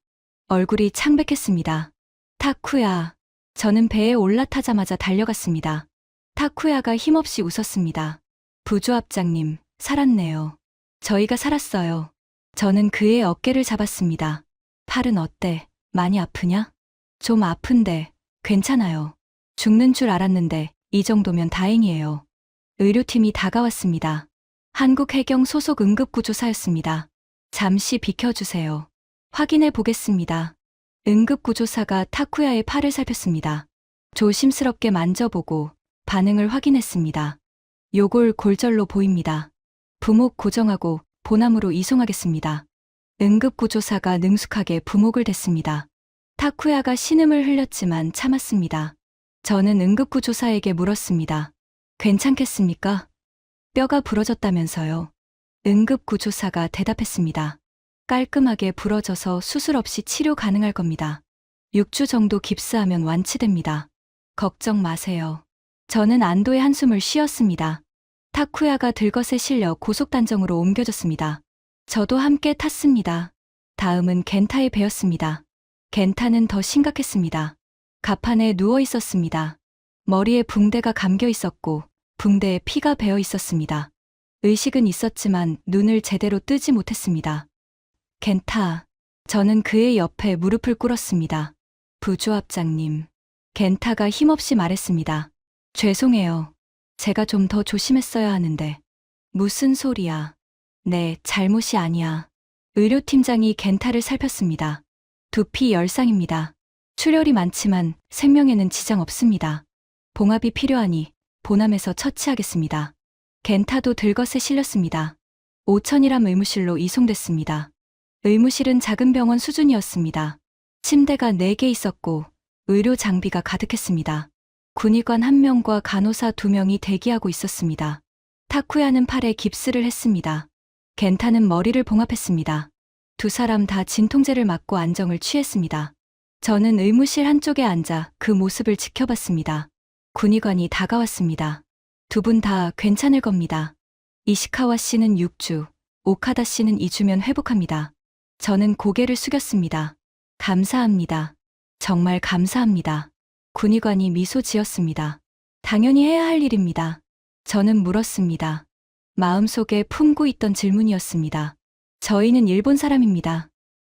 얼굴이 창백했습니다. 타쿠야. 저는 배에 올라타자마자 달려갔습니다. 타쿠야가 힘없이 웃었습니다. 부조합장님, 살았네요. 저희가 살았어요. 저는 그의 어깨를 잡았습니다. 팔은 어때? 많이 아프냐? 좀 아픈데 괜찮아요. 죽는 줄 알았는데 이 정도면 다행이에요. 의료팀이 다가왔습니다. 한국해경 소속 응급구조사였습니다. 잠시 비켜주세요. 확인해 보겠습니다. 응급구조사가 타쿠야의 팔을 살폈습니다. 조심스럽게 만져보고 반응을 확인했습니다. 요골 골절로 보입니다. 부목 고정하고 보남으로 이송하겠습니다. 응급구조사가 능숙하게 부목을 댔습니다. 타쿠야가 신음을 흘렸지만 참았습니다. 저는 응급구조사에게 물었습니다. 괜찮겠습니까? 뼈가 부러졌다면서요. 응급구조사가 대답했습니다. 깔끔하게 부러져서 수술 없이 치료 가능할 겁니다. 6주 정도 깁스하면 완치됩니다. 걱정 마세요. 저는 안도의 한숨을 쉬었습니다. 타쿠야가 들것에 실려 고속단정으로 옮겨졌습니다. 저도 함께 탔습니다. 다음은 겐타의 배였습니다. 겐타는 더 심각했습니다. 갑판에 누워 있었습니다. 머리에 붕대가 감겨 있었고 붕대에 피가 배어 있었습니다. 의식은 있었지만 눈을 제대로 뜨지 못했습니다. 겐타. 저는 그의 옆에 무릎을 꿇었습니다. 부조합장님. 겐타가 힘없이 말했습니다. 죄송해요. 제가 좀 더 조심했어야 하는데. 무슨 소리야. 네, 잘못이 아니야. 의료팀장이 겐타를 살폈습니다. 두피 열상입니다. 출혈이 많지만 생명에는 지장 없습니다. 봉합이 필요하니 보남에서 처치하겠습니다. 겐타도 들것에 실렸습니다. 5,000이람 의무실로 이송됐습니다. 의무실은 작은 병원 수준이었습니다. 침대가 4개 있었고 의료 장비가 가득했습니다. 군의관 1명과 간호사 2명이 대기하고 있었습니다. 타쿠야는 팔에 깁스를 했습니다. 겐타는 머리를 봉합했습니다. 두 사람 다 진통제를 맞고 안정을 취했습니다. 저는 의무실 한쪽에 앉아 그 모습을 지켜봤습니다. 군의관이 다가왔습니다. 두 분 다 괜찮을 겁니다. 이시카와 씨는 6주, 오카다 씨는 2주면 회복합니다. 저는 고개를 숙였습니다. 감사합니다. 정말 감사합니다. 군의관이 미소 지었습니다. 당연히 해야 할 일입니다. 저는 물었습니다. 마음속에 품고 있던 질문이었습니다. 저희는 일본 사람입니다.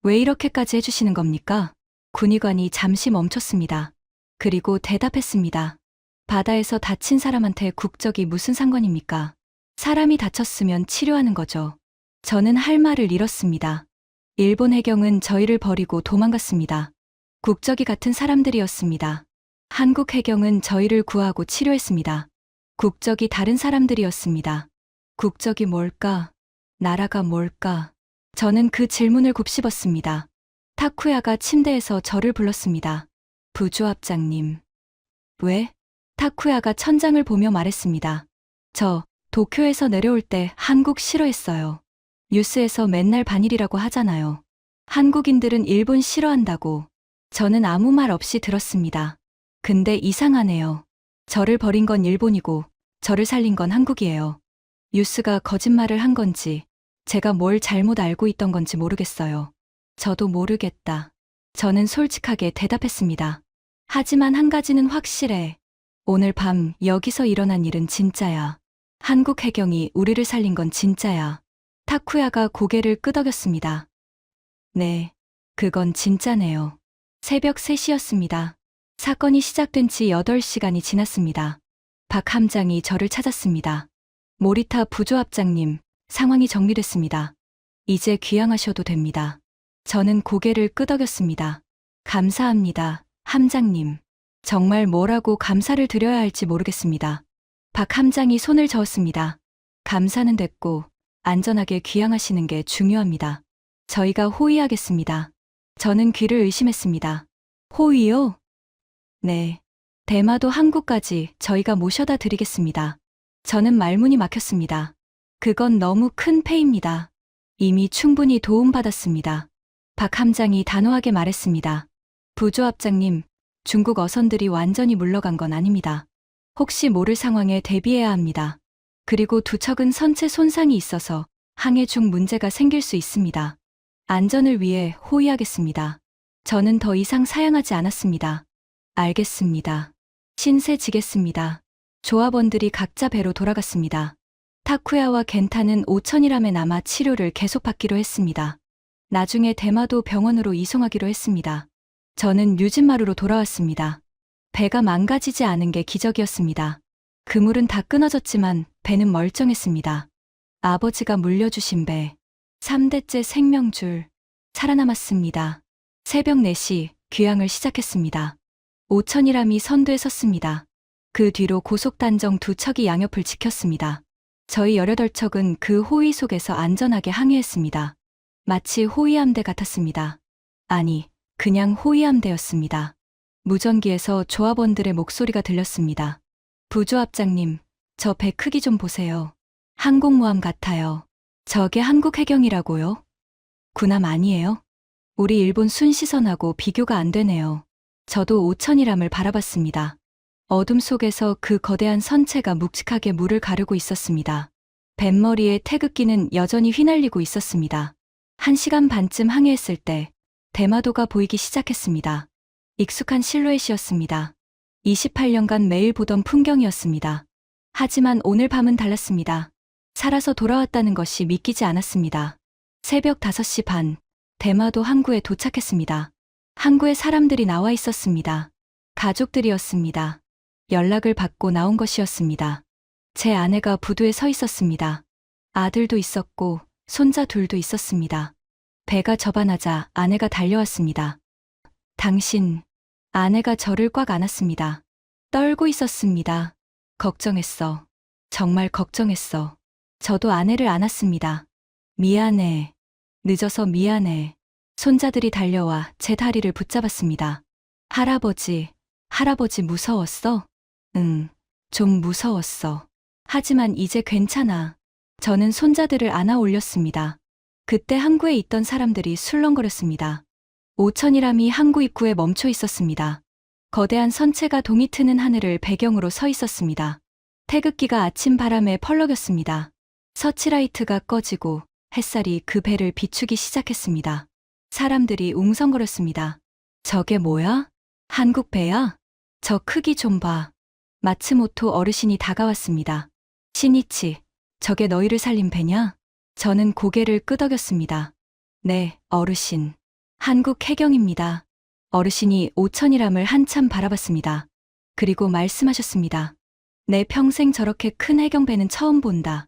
왜 이렇게까지 해주시는 겁니까? 군의관이 잠시 멈췄습니다. 그리고 대답했습니다. 바다에서 다친 사람한테 국적이 무슨 상관입니까? 사람이 다쳤으면 치료하는 거죠. 저는 할 말을 잃었습니다. 일본 해경은 저희를 버리고 도망갔습니다. 국적이 같은 사람들이었습니다. 한국 해경은 저희를 구하고 치료했습니다. 국적이 다른 사람들이었습니다. 국적이 뭘까? 나라가 뭘까? 저는 그 질문을 곱씹었습니다. 타쿠야가 침대에서 저를 불렀습니다. 부조합장님. 왜? 타쿠야가 천장을 보며 말했습니다. 저 도쿄에서 내려올 때 한국 싫어했어요. 뉴스에서 맨날 반일이라고 하잖아요. 한국인들은 일본 싫어한다고. 저는 아무 말 없이 들었습니다. 근데 이상하네요. 저를 버린 건 일본이고 저를 살린 건 한국이에요. 뉴스가 거짓말을 한 건지 제가 뭘 잘못 알고 있던 건지 모르겠어요. 저도 모르겠다. 저는 솔직하게 대답했습니다. 하지만 한 가지는 확실해. 오늘 밤 여기서 일어난 일은 진짜야. 한국 해경이 우리를 살린 건 진짜야. 타쿠야가 고개를 끄덕였습니다. 네, 그건 진짜네요. 새벽 3시였습니다. 사건이 시작된 지 8시간이 지났습니다. 박 함장이 저를 찾았습니다. 모리타 부조합장님, 상황이 정리됐습니다. 이제 귀향하셔도 됩니다. 저는 고개를 끄덕였습니다. 감사합니다, 함장님. 정말 뭐라고 감사를 드려야 할지 모르겠습니다. 박 함장이 손을 저었습니다. 감사는 됐고 안전하게 귀향하시는 게 중요합니다. 저희가 호위하겠습니다. 저는 귀를 의심했습니다. 호위요? 네. 대마도 항구까지 저희가 모셔다 드리겠습니다. 저는 말문이 막혔습니다. 그건 너무 큰 패입니다. 이미 충분히 도움받았습니다. 박 함장이 단호하게 말했습니다. 부조합장님, 중국 어선들이 완전히 물러간 건 아닙니다. 혹시 모를 상황에 대비해야 합니다. 그리고 두 척은 선체 손상이 있어서 항해 중 문제가 생길 수 있습니다. 안전을 위해 호위하겠습니다. 저는 더 이상 사양하지 않았습니다. 알겠습니다. 신세 지겠습니다. 조합원들이 각자 배로 돌아갔습니다. 타쿠야와 겐타는 5,000이람에 남아 치료를 계속받기로 했습니다. 나중에 대마도 병원으로 이송하기로 했습니다. 저는 유진마루로 돌아왔습니다. 배가 망가지지 않은 게 기적이었습니다. 그물은 다 끊어졌지만 배는 멀쩡했습니다. 아버지가 물려주신 배, 3대째 생명줄, 살아남았습니다. 새벽 4시 귀향을 시작했습니다. 5,000이람이 선두에 섰습니다. 그 뒤로 고속단정 2척이 양옆을 지켰습니다. 저희 18척은 그 호위 속에서 안전하게 항해했습니다. 마치 호위함대 같았습니다. 아니, 그냥 호위함대였습니다. 무전기에서 조합원들의 목소리가 들렸습니다. 부조합장님, 저 배 크기 좀 보세요. 항공모함 같아요. 저게 한국 해경이라고요? 군함 아니에요? 우리 일본 순시선하고 비교가 안 되네요. 저도 5,000이람을 바라봤습니다. 어둠 속에서 그 거대한 선체가 묵직하게 물을 가르고 있었습니다. 뱃머리에 태극기는 여전히 휘날리고 있었습니다. 1시간 반쯤 항해했을 때 대마도가 보이기 시작했습니다. 익숙한 실루엣이었습니다. 28년간 매일 보던 풍경이었습니다. 하지만 오늘 밤은 달랐습니다. 살아서 돌아왔다는 것이 믿기지 않았습니다. 새벽 5시 반, 대마도 항구에 도착했습니다. 항구에 사람들이 나와 있었습니다. 가족들이었습니다. 연락을 받고 나온 것이었습니다. 제 아내가 부두에 서 있었습니다. 아들도 있었고 손자 둘도 있었습니다. 배가 접안하자 아내가 달려왔습니다. 당신, 아내가 저를 꽉 안았습니다. 떨고 있었습니다. 걱정했어. 정말 걱정했어. 저도 아내를 안았습니다. 미안해. 늦어서 미안해. 손자들이 달려와 제 다리를 붙잡았습니다. 할아버지, 할아버지 무서웠어? 응, 좀 무서웠어. 하지만 이제 괜찮아. 저는 손자들을 안아 올렸습니다. 그때 항구에 있던 사람들이 술렁거렸습니다. 오천이람이 항구 입구에 멈춰 있었습니다. 거대한 선체가 동이 트는 하늘을 배경으로 서 있었습니다. 태극기가 아침 바람에 펄럭였습니다. 서치라이트가 꺼지고 햇살이 그 배를 비추기 시작했습니다. 사람들이 웅성거렸습니다. 저게 뭐야? 한국 배야? 저 크기 좀 봐. 마츠모토 어르신이 다가왔습니다. 신이치, 저게 너희를 살린 배냐? 저는 고개를 끄덕였습니다. 네, 어르신. 한국 해경입니다. 어르신이 오천이람을 한참 바라봤습니다. 그리고 말씀하셨습니다. 내 평생 저렇게 큰 해경배는 처음 본다.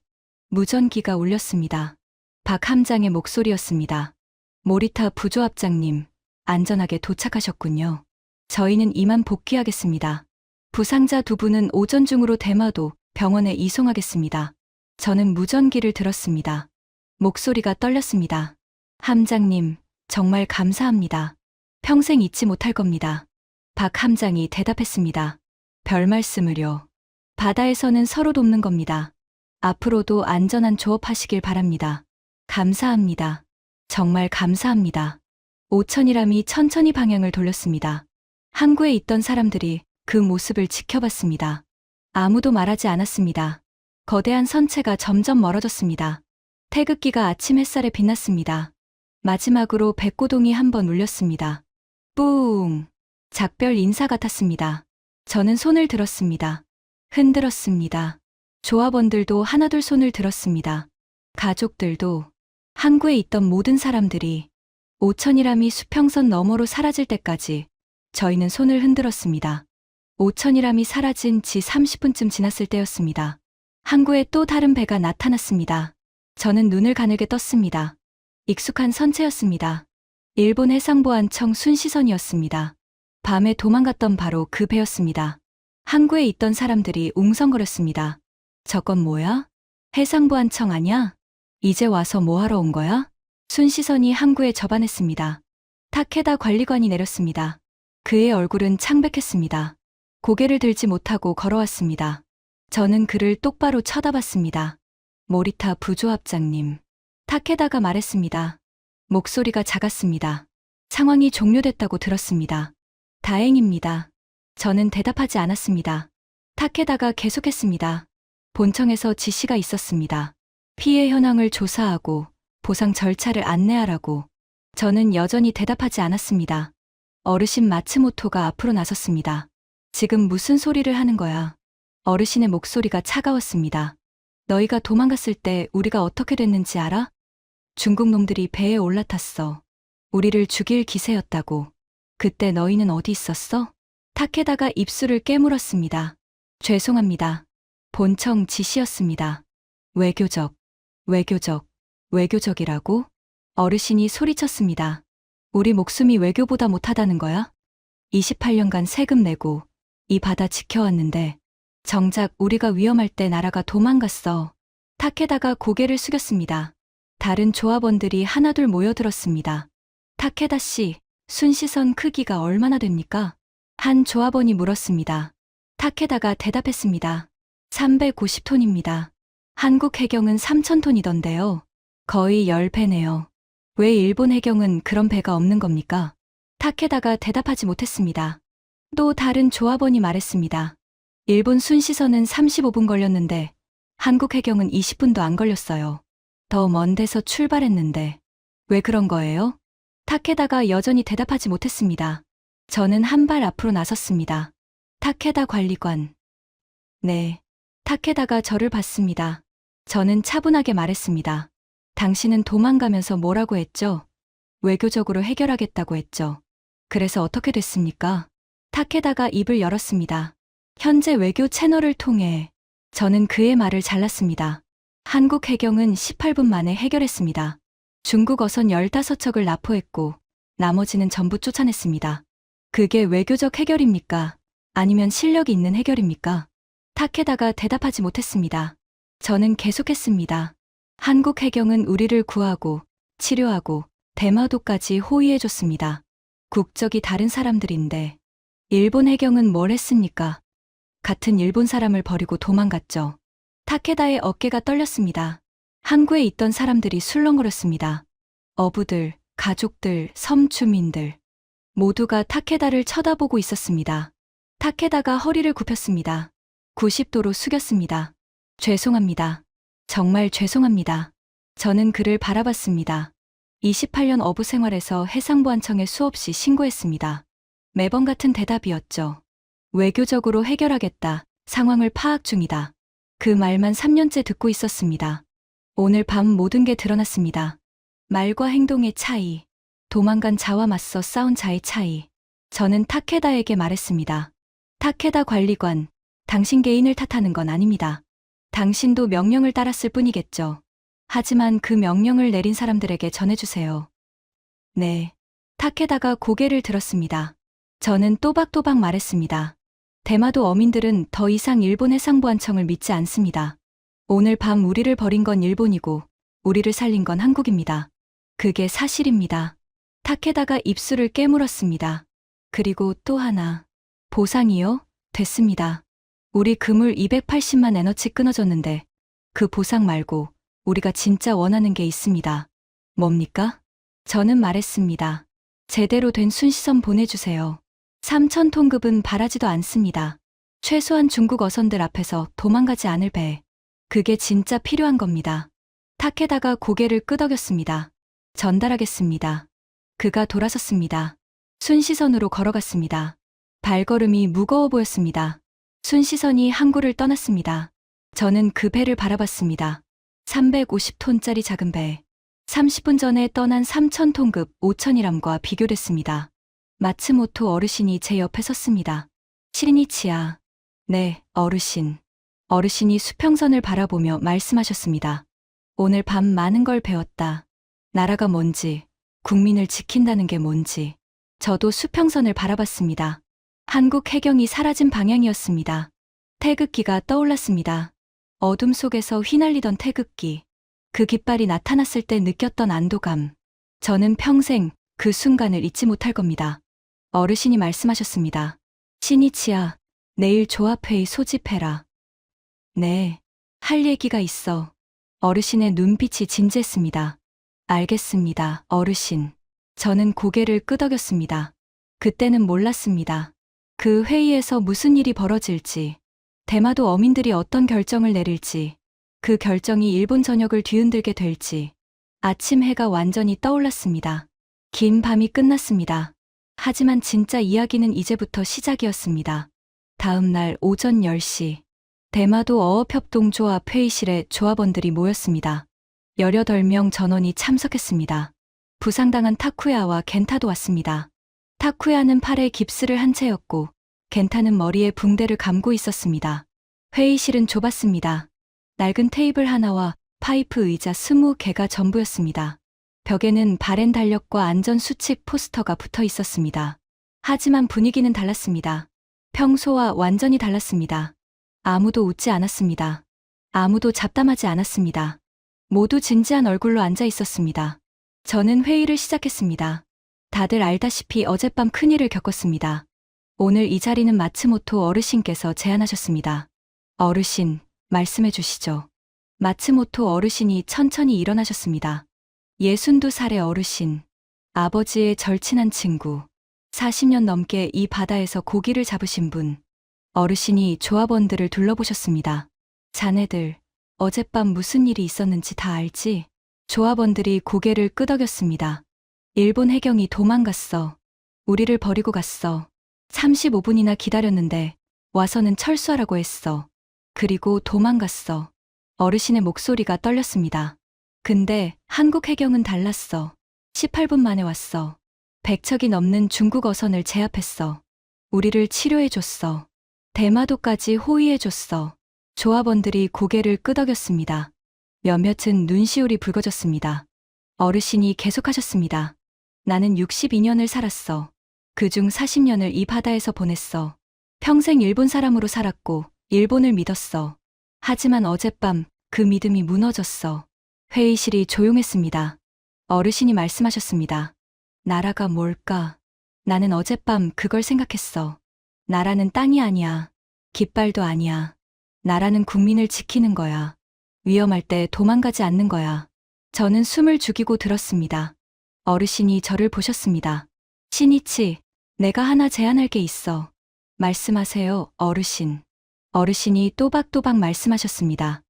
무전기가 울렸습니다. 박 함장의 목소리였습니다. 모리타 부조합장님, 안전하게 도착하셨군요. 저희는 이만 복귀하겠습니다. 부상자 2분은 오전 중으로 대마도 병원에 이송하겠습니다. 저는 무전기를 들었습니다. 목소리가 떨렸습니다. 함장님, 정말 감사합니다. 평생 잊지 못할 겁니다. 박 함장이 대답했습니다. 별 말씀을요. 바다에서는 서로 돕는 겁니다. 앞으로도 안전한 조업하시길 바랍니다. 감사합니다. 정말 감사합니다. 오천이람이 천천히 방향을 돌렸습니다. 항구에 있던 사람들이 그 모습을 지켜봤습니다. 아무도 말하지 않았습니다. 거대한 선체가 점점 멀어졌습니다. 태극기가 아침 햇살에 빛났습니다. 마지막으로 백고동이 한번 울렸습니다. 뿌웅! 작별 인사 같았습니다. 저는 손을 들었습니다. 흔들었습니다. 조합원들도 하나둘 손을 들었습니다. 가족들도, 항구에 있던 모든 사람들이, 오천이람이 수평선 너머로 사라질 때까지 저희는 손을 흔들었습니다. 오천이람이 사라진 지 30분쯤 지났을 때였습니다. 항구에 또 다른 배가 나타났습니다. 저는 눈을 가늘게 떴습니다. 익숙한 선체였습니다. 일본 해상보안청 순시선이었습니다. 밤에 도망갔던 바로 그 배였습니다. 항구에 있던 사람들이 웅성거렸습니다. 저건 뭐야? 해상보안청 아냐? 이제 와서 뭐하러 온 거야? 순시선이 항구에 접안했습니다. 타케다 관리관이 내렸습니다. 그의 얼굴은 창백했습니다. 고개를 들지 못하고 걸어왔습니다. 저는 그를 똑바로 쳐다봤습니다. 모리타 부조합장님. 타케다가 말했습니다. 목소리가 작았습니다. 상황이 종료됐다고 들었습니다. 다행입니다. 저는 대답하지 않았습니다. 타케다가 계속했습니다. 본청에서 지시가 있었습니다. 피해 현황을 조사하고 보상 절차를 안내하라고. 저는 여전히 대답하지 않았습니다. 어르신 마츠모토가 앞으로 나섰습니다. 지금 무슨 소리를 하는 거야? 어르신의 목소리가 차가웠습니다. 너희가 도망갔을 때 우리가 어떻게 됐는지 알아? 중국 놈들이 배에 올라탔어. 우리를 죽일 기세였다고. 그때 너희는 어디 있었어? 타케다가 입술을 깨물었습니다. 죄송합니다. 본청 지시였습니다. 외교적, 외교적, 외교적이라고? 어르신이 소리쳤습니다. 우리 목숨이 외교보다 못하다는 거야? 28년간 세금 내고 이 바다 지켜왔는데 정작 우리가 위험할 때 나라가 도망갔어. 타케다가 고개를 숙였습니다. 다른 조합원들이 하나둘 모여들었습니다. 타케다 씨, 순시선 크기가 얼마나 됩니까? 한 조합원이 물었습니다. 타케다가 대답했습니다. 350톤입니다. 한국 해경은 3000톤이던데요. 거의 10배네요. 왜 일본 해경은 그런 배가 없는 겁니까? 타케다가 대답하지 못했습니다. 또 다른 조합원이 말했습니다. 일본 순시선은 35분 걸렸는데 한국 해경은 20분도 안 걸렸어요. 더 먼 데서 출발했는데 왜 그런 거예요? 타케다가 여전히 대답하지 못했습니다. 저는 한 발 앞으로 나섰습니다. 타케다 관리관. 네. 타케다가 저를 봤습니다. 저는 차분하게 말했습니다. 당신은 도망가면서 뭐라고 했죠? 외교적으로 해결하겠다고 했죠. 그래서 어떻게 됐습니까? 타케다가 입을 열었습니다. 현재 외교 채널을 통해 저는 그의 말을 잘랐습니다. 한국 해경은 18분 만에 해결했습니다. 중국 어선 15척을 납포했고 나머지는 전부 쫓아냈습니다. 그게 외교적 해결입니까? 아니면 실력이 있는 해결입니까? 타케다가 대답하지 못했습니다. 저는 계속했습니다. 한국 해경은 우리를 구하고 치료하고 대마도까지 호위해줬습니다. 국적이 다른 사람들인데 일본 해경은 뭘 했습니까? 같은 일본 사람을 버리고 도망갔죠. 타케다의 어깨가 떨렸습니다. 항구에 있던 사람들이 술렁거렸습니다. 어부들, 가족들, 섬 주민들 모두가 타케다를 쳐다보고 있었습니다. 타케다가 허리를 굽혔습니다. 90도로 숙였습니다. 죄송합니다. 정말 죄송합니다. 저는 그를 바라봤습니다. 28년 어부 생활에서 해상보안청에 수없이 신고했습니다. 매번 같은 대답이었죠. 외교적으로 해결하겠다. 상황을 파악 중이다. 그 말만 3년째 듣고 있었습니다. 오늘 밤 모든 게 드러났습니다. 말과 행동의 차이, 도망간 자와 맞서 싸운 자의 차이. 저는 타케다에게 말했습니다. 타케다 관리관, 당신 개인을 탓하는 건 아닙니다. 당신도 명령을 따랐을 뿐이겠죠. 하지만 그 명령을 내린 사람들에게 전해주세요. 네. 타케다가 고개를 들었습니다. 저는 또박또박 말했습니다. 대마도 어민들은 더 이상 일본 해상보안청을 믿지 않습니다. 오늘 밤 우리를 버린 건 일본이고 우리를 살린 건 한국입니다. 그게 사실입니다. 타케다가 입술을 깨물었습니다. 그리고 또 하나. 보상이요? 됐습니다. 우리 그물 280만 에너치 끊어졌는데 그 보상 말고 우리가 진짜 원하는 게 있습니다. 뭡니까? 저는 말했습니다. 제대로 된 순시선 보내주세요. 3,000톤급은 바라지도 않습니다. 최소한 중국 어선들 앞에서 도망가지 않을 배. 그게 진짜 필요한 겁니다. 타케다가 고개를 끄덕였습니다. 전달하겠습니다. 그가 돌아섰습니다. 순시선으로 걸어갔습니다. 발걸음이 무거워 보였습니다. 순시선이 항구를 떠났습니다. 저는 그 배를 바라봤습니다. 350톤짜리 작은 배. 30분 전에 떠난 3,000톤급 5,000이람과 비교됐습니다. 마츠모토 어르신이 제 옆에 섰습니다. 시리니치야. 네, 어르신. 어르신이 수평선을 바라보며 말씀하셨습니다. 오늘 밤 많은 걸 배웠다. 나라가 뭔지, 국민을 지킨다는 게 뭔지. 저도 수평선을 바라봤습니다. 한국 해경이 사라진 방향이었습니다. 태극기가 떠올랐습니다. 어둠 속에서 휘날리던 태극기. 그 깃발이 나타났을 때 느꼈던 안도감. 저는 평생 그 순간을 잊지 못할 겁니다. 어르신이 말씀하셨습니다. 시니치야, 내일 조합회의 소집해라. 네, 할 얘기가 있어. 어르신의 눈빛이 진지했습니다. 알겠습니다, 어르신. 저는 고개를 끄덕였습니다. 그때는 몰랐습니다. 그 회의에서 무슨 일이 벌어질지, 대마도 어민들이 어떤 결정을 내릴지, 그 결정이 일본 전역을 뒤흔들게 될지. 아침 해가 완전히 떠올랐습니다. 긴 밤이 끝났습니다. 하지만 진짜 이야기는 이제부터 시작이었습니다. 다음 날 오전 10시, 대마도 어업협동조합 회의실에 조합원들이 모였습니다. 18명 전원이 참석했습니다. 부상당한 타쿠야와 겐타도 왔습니다. 타쿠야는 팔에 깁스를 한 채였고 겐타는 머리에 붕대를 감고 있었습니다. 회의실은 좁았습니다. 낡은 테이블 하나와 파이프 의자 20개가 전부였습니다. 벽에는 발행 달력과 안전 수칙 포스터가 붙어 있었습니다. 하지만 분위기는 달랐습니다. 평소와 완전히 달랐습니다. 아무도 웃지 않았습니다. 아무도 잡담하지 않았습니다. 모두 진지한 얼굴로 앉아 있었습니다. 저는 회의를 시작했습니다. 다들 알다시피 어젯밤 큰일을 겪었습니다. 오늘 이 자리는 마츠모토 어르신께서 제안하셨습니다. 어르신, 말씀해 주시죠. 마츠모토 어르신이 천천히 일어나셨습니다. 62살의 어르신, 아버지의 절친한 친구, 40년 넘게 이 바다에서 고기를 잡으신 분. 어르신이 조합원들을 둘러보셨습니다. 자네들, 어젯밤 무슨 일이 있었는지 다 알지? 조합원들이 고개를 끄덕였습니다. 일본 해경이 도망갔어. 우리를 버리고 갔어. 35분이나 기다렸는데 와서는 철수하라고 했어. 그리고 도망갔어. 어르신의 목소리가 떨렸습니다. 근데 한국 해경은 달랐어. 18분 만에 왔어. 100척이 넘는 중국 어선을 제압했어. 우리를 치료해줬어. 대마도까지 호위해줬어. 조합원들이 고개를 끄덕였습니다. 몇몇은 눈시울이 붉어졌습니다. 어르신이 계속하셨습니다. 나는 62년을 살았어. 그중 40년을 이 바다에서 보냈어. 평생 일본 사람으로 살았고 일본을 믿었어. 하지만 어젯밤 그 믿음이 무너졌어. 회의실이 조용했습니다. 어르신이 말씀하셨습니다. 나라가 뭘까? 나는 어젯밤 그걸 생각했어. 나라는 땅이 아니야. 깃발도 아니야. 나라는 국민을 지키는 거야. 위험할 때 도망가지 않는 거야. 저는 숨을 죽이고 들었습니다. 어르신이 저를 보셨습니다. 신이치, 내가 하나 제안할 게 있어. 말씀하세요, 어르신. 어르신이 또박또박 말씀하셨습니다.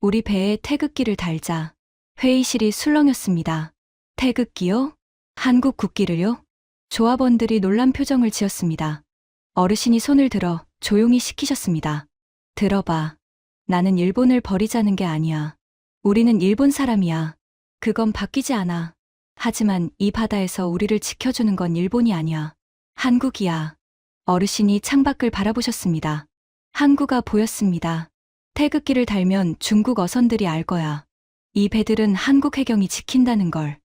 우리 배에 태극기를 달자. 회의실이 술렁였습니다. 태극기요? 한국 국기를요? 조합원들이 놀란 표정을 지었습니다. 어르신이 손을 들어 조용히 시키셨습니다. 들어봐. 나는 일본을 버리자는 게 아니야. 우리는 일본 사람이야. 그건 바뀌지 않아. 하지만 이 바다에서 우리를 지켜주는 건 일본이 아니야. 한국이야. 어르신이 창밖을 바라보셨습니다. 항구가 보였습니다. 태극기를 달면 중국 어선들이 알 거야. 이 배들은 한국 해경이 지킨다는 걸.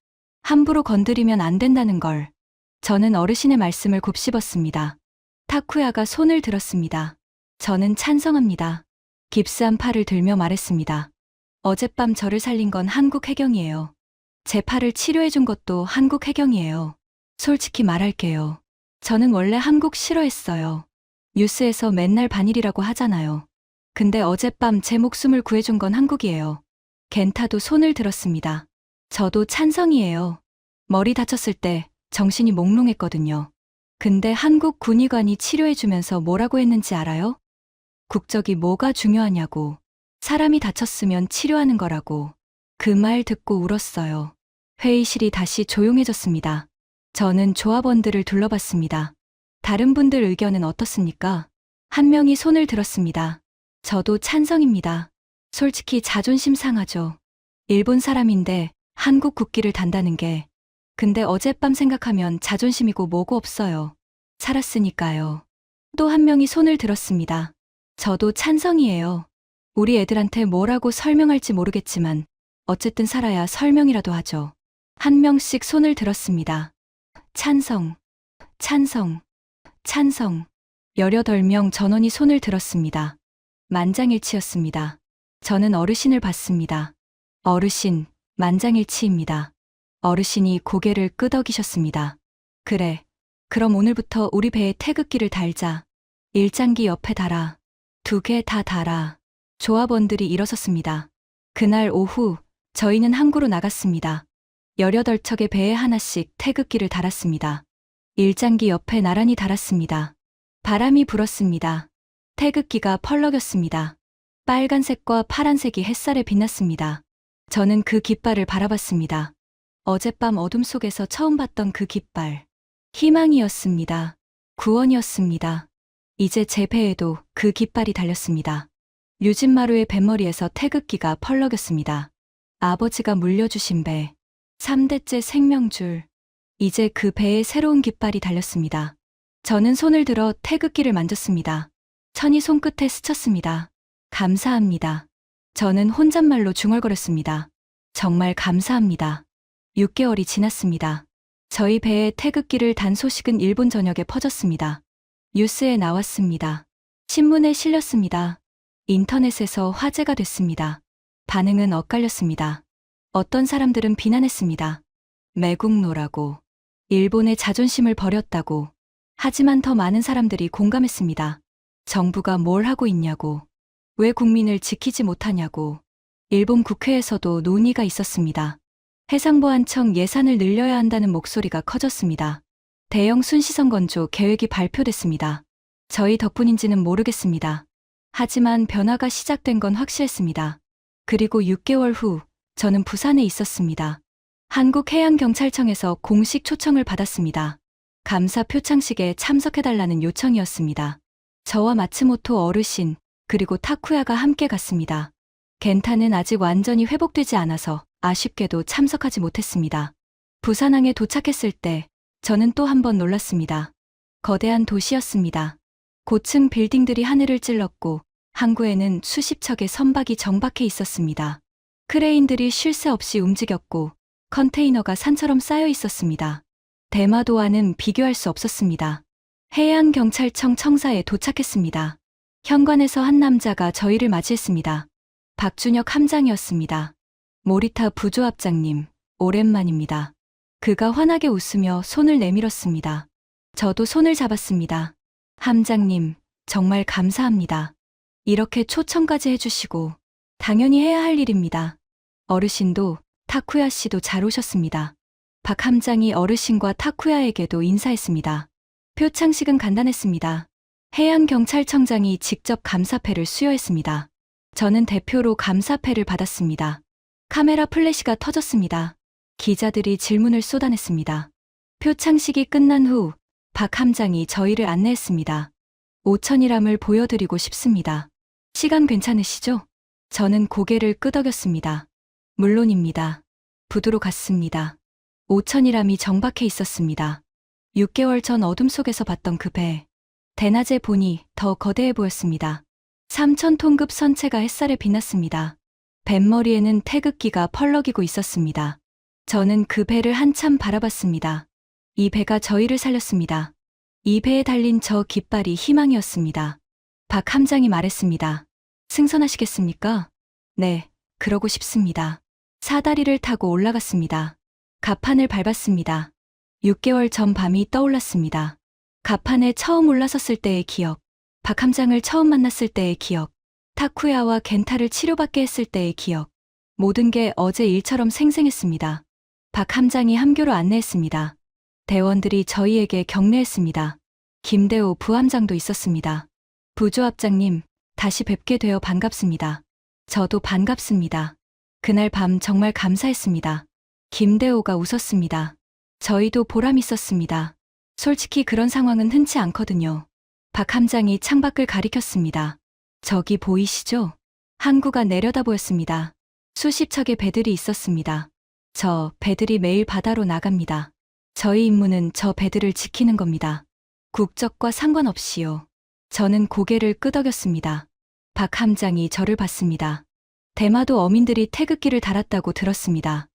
함부로 건드리면 안 된다는 걸. 저는 어르신의 말씀을 곱씹었습니다. 타쿠야가 손을 들었습니다. 저는 찬성합니다. 깁스한 팔을 들며 말했습니다. 어젯밤 저를 살린 건 한국 해경이에요. 제 팔을 치료해준 것도 한국 해경이에요. 솔직히 말할게요. 저는 원래 한국 싫어했어요. 뉴스에서 맨날 반일이라고 하잖아요. 근데 어젯밤 제 목숨을 구해준 건 한국이에요. 겐타도 손을 들었습니다. 저도 찬성이에요. 머리 다쳤을 때 정신이 몽롱했거든요. 근데 한국 군의관이 치료해주면서 뭐라고 했는지 알아요? 국적이 뭐가 중요하냐고. 사람이 다쳤으면 치료하는 거라고. 그 말 듣고 울었어요. 회의실이 다시 조용해졌습니다. 저는 조합원들을 둘러봤습니다. 다른 분들 의견은 어떻습니까? 한 명이 손을 들었습니다. 저도 찬성입니다. 솔직히 자존심 상하죠. 일본 사람인데 한국 국기를 단다는 게. 근데 어젯밤 생각하면 자존심이고 뭐고 없어요. 살았으니까요. 또 한 명이 손을 들었습니다. 저도 찬성이에요. 우리 애들한테 뭐라고 설명할지 모르겠지만 어쨌든 살아야 설명이라도 하죠. 한 명씩 손을 들었습니다. 찬성, 찬성, 찬성. 18명 전원이 손을 들었습니다. 만장일치였습니다. 저는 어르신을 봤습니다. 어르신, 만장일치입니다. 어르신이 고개를 끄덕이셨습니다. 그래, 그럼 오늘부터 우리 배에 태극기를 달자. 일장기 옆에 달아. 2개 다 달아. 조합원들이 일어섰습니다. 그날 오후 저희는 항구로 나갔습니다. 18척의 배에 하나씩 태극기를 달았습니다. 일장기 옆에 나란히 달았습니다. 바람이 불었습니다. 태극기가 펄럭였습니다. 빨간색과 파란색이 햇살에 빛났습니다. 저는 그 깃발을 바라봤습니다. 어젯밤 어둠 속에서 처음 봤던 그 깃발. 희망이었습니다. 구원이었습니다. 이제 제 배에도 그 깃발이 달렸습니다. 류진마루의 뱃머리에서 태극기가 펄럭였습니다. 아버지가 물려주신 배. 3대째 생명줄. 이제 그 배에 새로운 깃발이 달렸습니다. 저는 손을 들어 태극기를 만졌습니다. 천이 손끝에 스쳤습니다. 감사합니다. 저는 혼잣말로 중얼거렸습니다. 정말 감사합니다. 6개월이 지났습니다. 저희 배에 태극기를 단 소식은 일본 전역에 퍼졌습니다. 뉴스에 나왔습니다. 신문에 실렸습니다. 인터넷에서 화제가 됐습니다. 반응은 엇갈렸습니다. 어떤 사람들은 비난했습니다. 매국노라고. 일본의 자존심을 버렸다고. 하지만 더 많은 사람들이 공감했습니다. 정부가 뭘 하고 있냐고. 왜 국민을 지키지 못하냐고. 일본 국회에서도 논의가 있었습니다. 해상보안청 예산을 늘려야 한다는 목소리가 커졌습니다. 대형 순시선 건조 계획이 발표됐습니다. 저희 덕분인지는 모르겠습니다. 하지만 변화가 시작된 건 확실했습니다. 그리고 6개월 후 저는 부산에 있었습니다. 한국해양경찰청에서 공식 초청을 받았습니다. 감사 표창식에 참석해달라는 요청이었습니다. 저와 마츠모토 어르신, 그리고 타쿠야가 함께 갔습니다. 겐타는 아직 완전히 회복되지 않아서 아쉽게도 참석하지 못했습니다. 부산항에 도착했을 때 저는 또 한 번 놀랐습니다. 거대한 도시였습니다. 고층 빌딩들이 하늘을 찔렀고 항구에는 수십 척의 선박이 정박해 있었습니다. 크레인들이 쉴 새 없이 움직였고 컨테이너가 산처럼 쌓여 있었습니다. 대마도와는 비교할 수 없었습니다. 해양경찰청 청사에 도착했습니다. 현관에서 한 남자가 저희를 맞이했습니다. 박준혁 함장이었습니다. 모리타 부조합장님, 오랜만입니다. 그가 환하게 웃으며 손을 내밀었습니다. 저도 손을 잡았습니다. 함장님, 정말 감사합니다. 이렇게 초청까지 해주시고 당연히 해야 할 일입니다. 어르신도 타쿠야 씨도 잘 오셨습니다. 박 함장이 어르신과 타쿠야에게도 인사했습니다. 표창식은 간단했습니다. 해양경찰청장이 직접 감사패를 수여했습니다. 저는 대표로 감사패를 받았습니다. 카메라 플래시가 터졌습니다. 기자들이 질문을 쏟아냈습니다. 표창식이 끝난 후 박 함장이 저희를 안내했습니다. 5천이람을 보여드리고 싶습니다. 시간 괜찮으시죠? 저는 고개를 끄덕였습니다. 물론입니다. 부두로 갔습니다. 5천이람이 정박해 있었습니다. 6개월 전 어둠 속에서 봤던 그 배. 대낮에 보니 더 거대해 보였습니다. 3,000톤급 선체가 햇살에 빛났습니다. 뱃머리에는 태극기가 펄럭이고 있었습니다. 저는 그 배를 한참 바라봤습니다. 이 배가 저희를 살렸습니다. 이 배에 달린 저 깃발이 희망이었습니다. 박 함장이 말했습니다. 승선하시겠습니까? 네, 그러고 싶습니다. 사다리를 타고 올라갔습니다. 갑판을 밟았습니다. 6개월 전 밤이 떠올랐습니다. 갑판에 처음 올라섰을 때의 기억, 박 함장을 처음 만났을 때의 기억, 타쿠야와 겐타를 치료받게 했을 때의 기억, 모든 게 어제 일처럼 생생했습니다. 박 함장이 함교로 안내했습니다. 대원들이 저희에게 격려했습니다. 김대호 부함장도 있었습니다. 부조합장님, 다시 뵙게 되어 반갑습니다. 저도 반갑습니다. 그날 밤 정말 감사했습니다. 김대호가 웃었습니다. 저희도 보람 있었습니다. 솔직히 그런 상황은 흔치 않거든요. 박 함장이 창밖을 가리켰습니다. 저기 보이시죠? 항구가 내려다 보였습니다. 수십 척의 배들이 있었습니다. 저 배들이 매일 바다로 나갑니다. 저희 임무는 저 배들을 지키는 겁니다. 국적과 상관없이요. 저는 고개를 끄덕였습니다. 박 함장이 저를 봤습니다. 대마도 어민들이 태극기를 달았다고 들었습니다.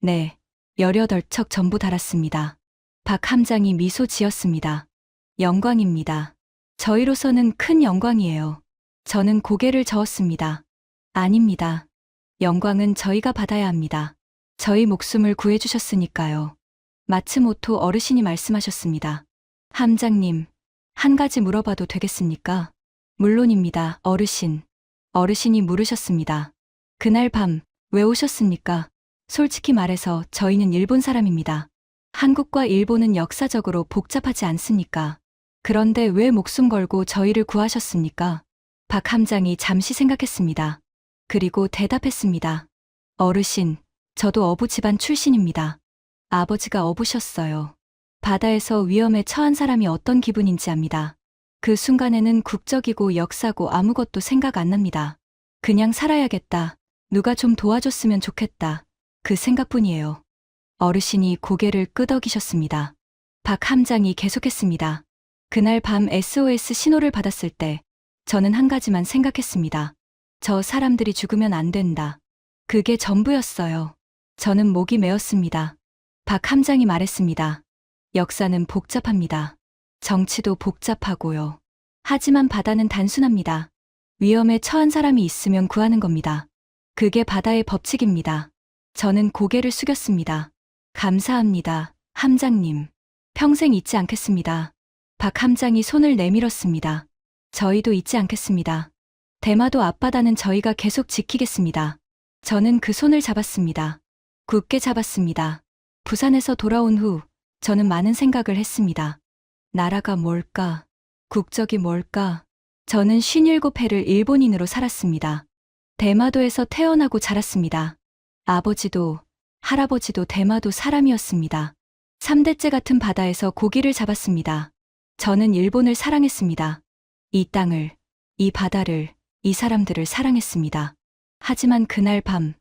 네, 18척 전부 달았습니다. 박 함장이 미소 지었습니다. 영광입니다. 저희로서는 큰 영광이에요. 저는 고개를 저었습니다. 아닙니다. 영광은 저희가 받아야 합니다. 저희 목숨을 구해주셨으니까요. 마츠모토 어르신이 말씀하셨습니다. 함장님, 한 가지 물어봐도 되겠습니까? 물론입니다, 어르신. 어르신이 물으셨습니다. 그날 밤, 왜 오셨습니까? 솔직히 말해서 저희는 일본 사람입니다. 한국과 일본은 역사적으로 복잡하지 않습니까? 그런데 왜 목숨 걸고 저희를 구하셨습니까? 박 함장이 잠시 생각했습니다. 그리고 대답했습니다. 어르신, 저도 어부 집안 출신입니다. 아버지가 어부셨어요. 바다에서 위험에 처한 사람이 어떤 기분인지 압니다. 그 순간에는 국적이고 역사고 아무것도 생각 안 납니다. 그냥 살아야겠다. 누가 좀 도와줬으면 좋겠다. 그 생각뿐이에요. 어르신이 고개를 끄덕이셨습니다. 박 함장이 계속했습니다. 그날 밤 SOS 신호를 받았을 때 저는 한 가지만 생각했습니다. 저 사람들이 죽으면 안 된다. 그게 전부였어요. 저는 목이 메었습니다. 박 함장이 말했습니다. 역사는 복잡합니다. 정치도 복잡하고요. 하지만 바다는 단순합니다. 위험에 처한 사람이 있으면 구하는 겁니다. 그게 바다의 법칙입니다. 저는 고개를 숙였습니다. 감사합니다, 함장님. 평생 잊지 않겠습니다. 박 함장이 손을 내밀었습니다. 저희도 잊지 않겠습니다. 대마도 앞바다는 저희가 계속 지키겠습니다. 저는 그 손을 잡았습니다. 굳게 잡았습니다. 부산에서 돌아온 후 저는 많은 생각을 했습니다. 나라가 뭘까? 국적이 뭘까? 저는 57해를 일본인으로 살았습니다. 대마도에서 태어나고 자랐습니다. 아버지도 할아버지도 대마도 사람이었습니다. 3대째 같은 바다에서 고기를 잡았습니다. 저는 일본을 사랑했습니다. 이 땅을, 이 바다를, 이 사람들을 사랑했습니다. 하지만 그날 밤,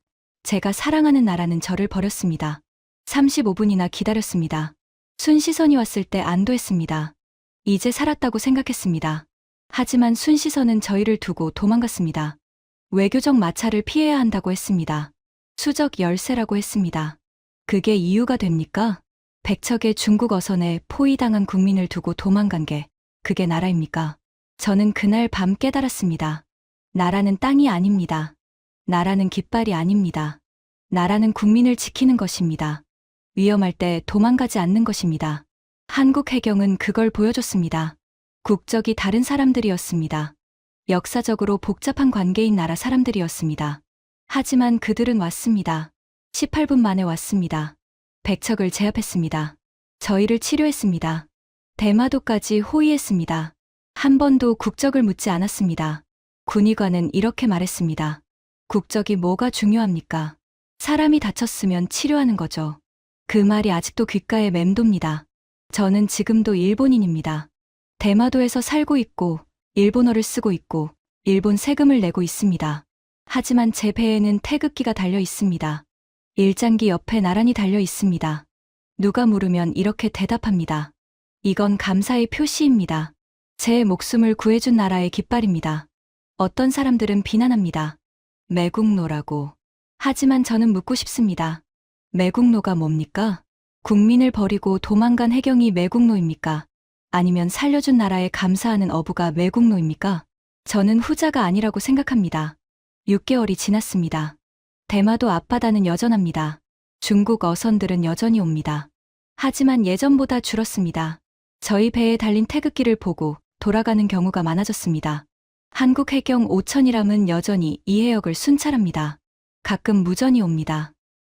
제가 사랑하는 나라는 저를 버렸습니다. 35분이나 기다렸습니다. 순시선이 왔을 때 안도했습니다. 이제 살았다고 생각했습니다. 하지만 순시선은 저희를 두고 도망갔습니다. 외교적 마찰을 피해야 한다고 했습니다. 수적 열세라고 했습니다. 그게 이유가 됩니까? 100척의 중국 어선에 포위당한 국민을 두고 도망간 게 그게 나라입니까? 저는 그날 밤 깨달았습니다. 나라는 땅이 아닙니다. 나라는 깃발이 아닙니다. 나라는 국민을 지키는 것입니다. 위험할 때 도망가지 않는 것입니다. 한국 해경은 그걸 보여줬습니다. 국적이 다른 사람들이었습니다. 역사적으로 복잡한 관계인 나라 사람들이었습니다. 하지만 그들은 왔습니다. 18분 만에 왔습니다. 100척을 제압했습니다. 저희를 치료했습니다. 대마도까지 호위했습니다. 한 번도 국적을 묻지 않았습니다. 군의관은 이렇게 말했습니다. 국적이 뭐가 중요합니까? 사람이 다쳤으면 치료하는 거죠. 그 말이 아직도 귓가에 맴돕니다. 저는 지금도 일본인입니다. 대마도에서 살고 있고 일본어를 쓰고 있고 일본 세금을 내고 있습니다. 하지만 제 배에는 태극기가 달려 있습니다. 일장기 옆에 나란히 달려 있습니다. 누가 물으면 이렇게 대답합니다. 이건 감사의 표시입니다. 제 목숨을 구해준 나라의 깃발입니다. 어떤 사람들은 비난합니다. 매국노라고. 하지만 저는 묻고 싶습니다. 매국노가 뭡니까? 국민을 버리고 도망간 해경이 매국노입니까? 아니면 살려준 나라에 감사하는 어부가 매국노입니까? 저는 후자가 아니라고 생각합니다. 6개월이 지났습니다. 대마도 앞바다는 여전합니다. 중국 어선들은 여전히 옵니다. 하지만 예전보다 줄었습니다. 저희 배에 달린 태극기를 보고 돌아가는 경우가 많아졌습니다. 한국 해경 5천이람은 여전히 이 해역을 순찰합니다. 가끔 무전이 옵니다.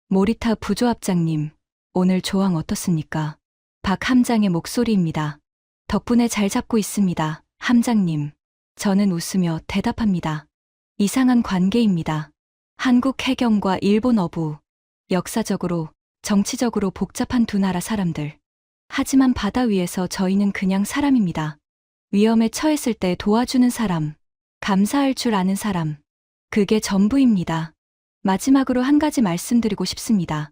모리타 부조합장님, 오늘 조항 어떻습니까? 박 함장의 목소리입니다. 덕분에 잘 잡고 있습니다, 함장님. 저는 웃으며 대답합니다. 이상한 관계입니다. 한국 해경과 일본 어부, 역사적으로, 정치적으로 복잡한 두 나라 사람들. 하지만 바다 위에서 저희는 그냥 사람입니다. 위험에 처했을 때 도와주는 사람, 감사할 줄 아는 사람. 그게 전부입니다. 마지막으로 한 가지 말씀드리고 싶습니다.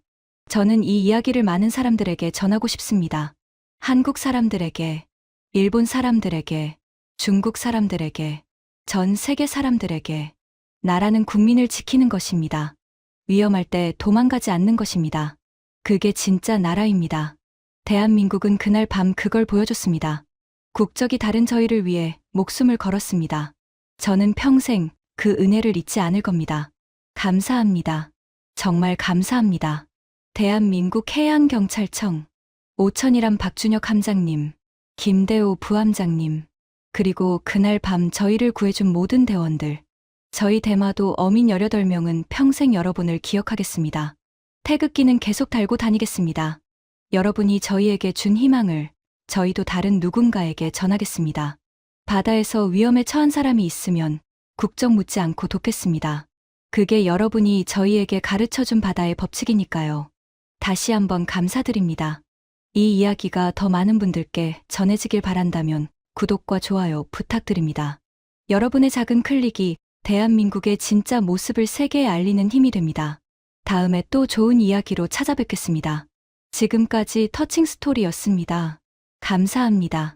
저는 이 이야기를 많은 사람들에게 전하고 싶습니다. 한국 사람들에게, 일본 사람들에게, 중국 사람들에게, 전 세계 사람들에게. 나라는 국민을 지키는 것입니다. 위험할 때 도망가지 않는 것입니다. 그게 진짜 나라입니다. 대한민국은 그날 밤 그걸 보여줬습니다. 국적이 다른 저희를 위해 목숨을 걸었습니다. 저는 평생 그 은혜를 잊지 않을 겁니다. 감사합니다. 정말 감사합니다. 대한민국 해양경찰청, 오천이람 박준혁 함장님, 김대호 부함장님, 그리고 그날 밤 저희를 구해준 모든 대원들, 저희 대마도 어민 18명은 평생 여러분을 기억하겠습니다. 태극기는 계속 달고 다니겠습니다. 여러분이 저희에게 준 희망을 저희도 다른 누군가에게 전하겠습니다. 바다에서 위험에 처한 사람이 있으면 국적 묻지 않고 돕겠습니다. 그게 여러분이 저희에게 가르쳐준 바다의 법칙이니까요. 다시 한번 감사드립니다. 이 이야기가 더 많은 분들께 전해지길 바란다면 구독과 좋아요 부탁드립니다. 여러분의 작은 클릭이 대한민국의 진짜 모습을 세계에 알리는 힘이 됩니다. 다음에 또 좋은 이야기로 찾아뵙겠습니다. 지금까지 터칭 스토리였습니다. 감사합니다.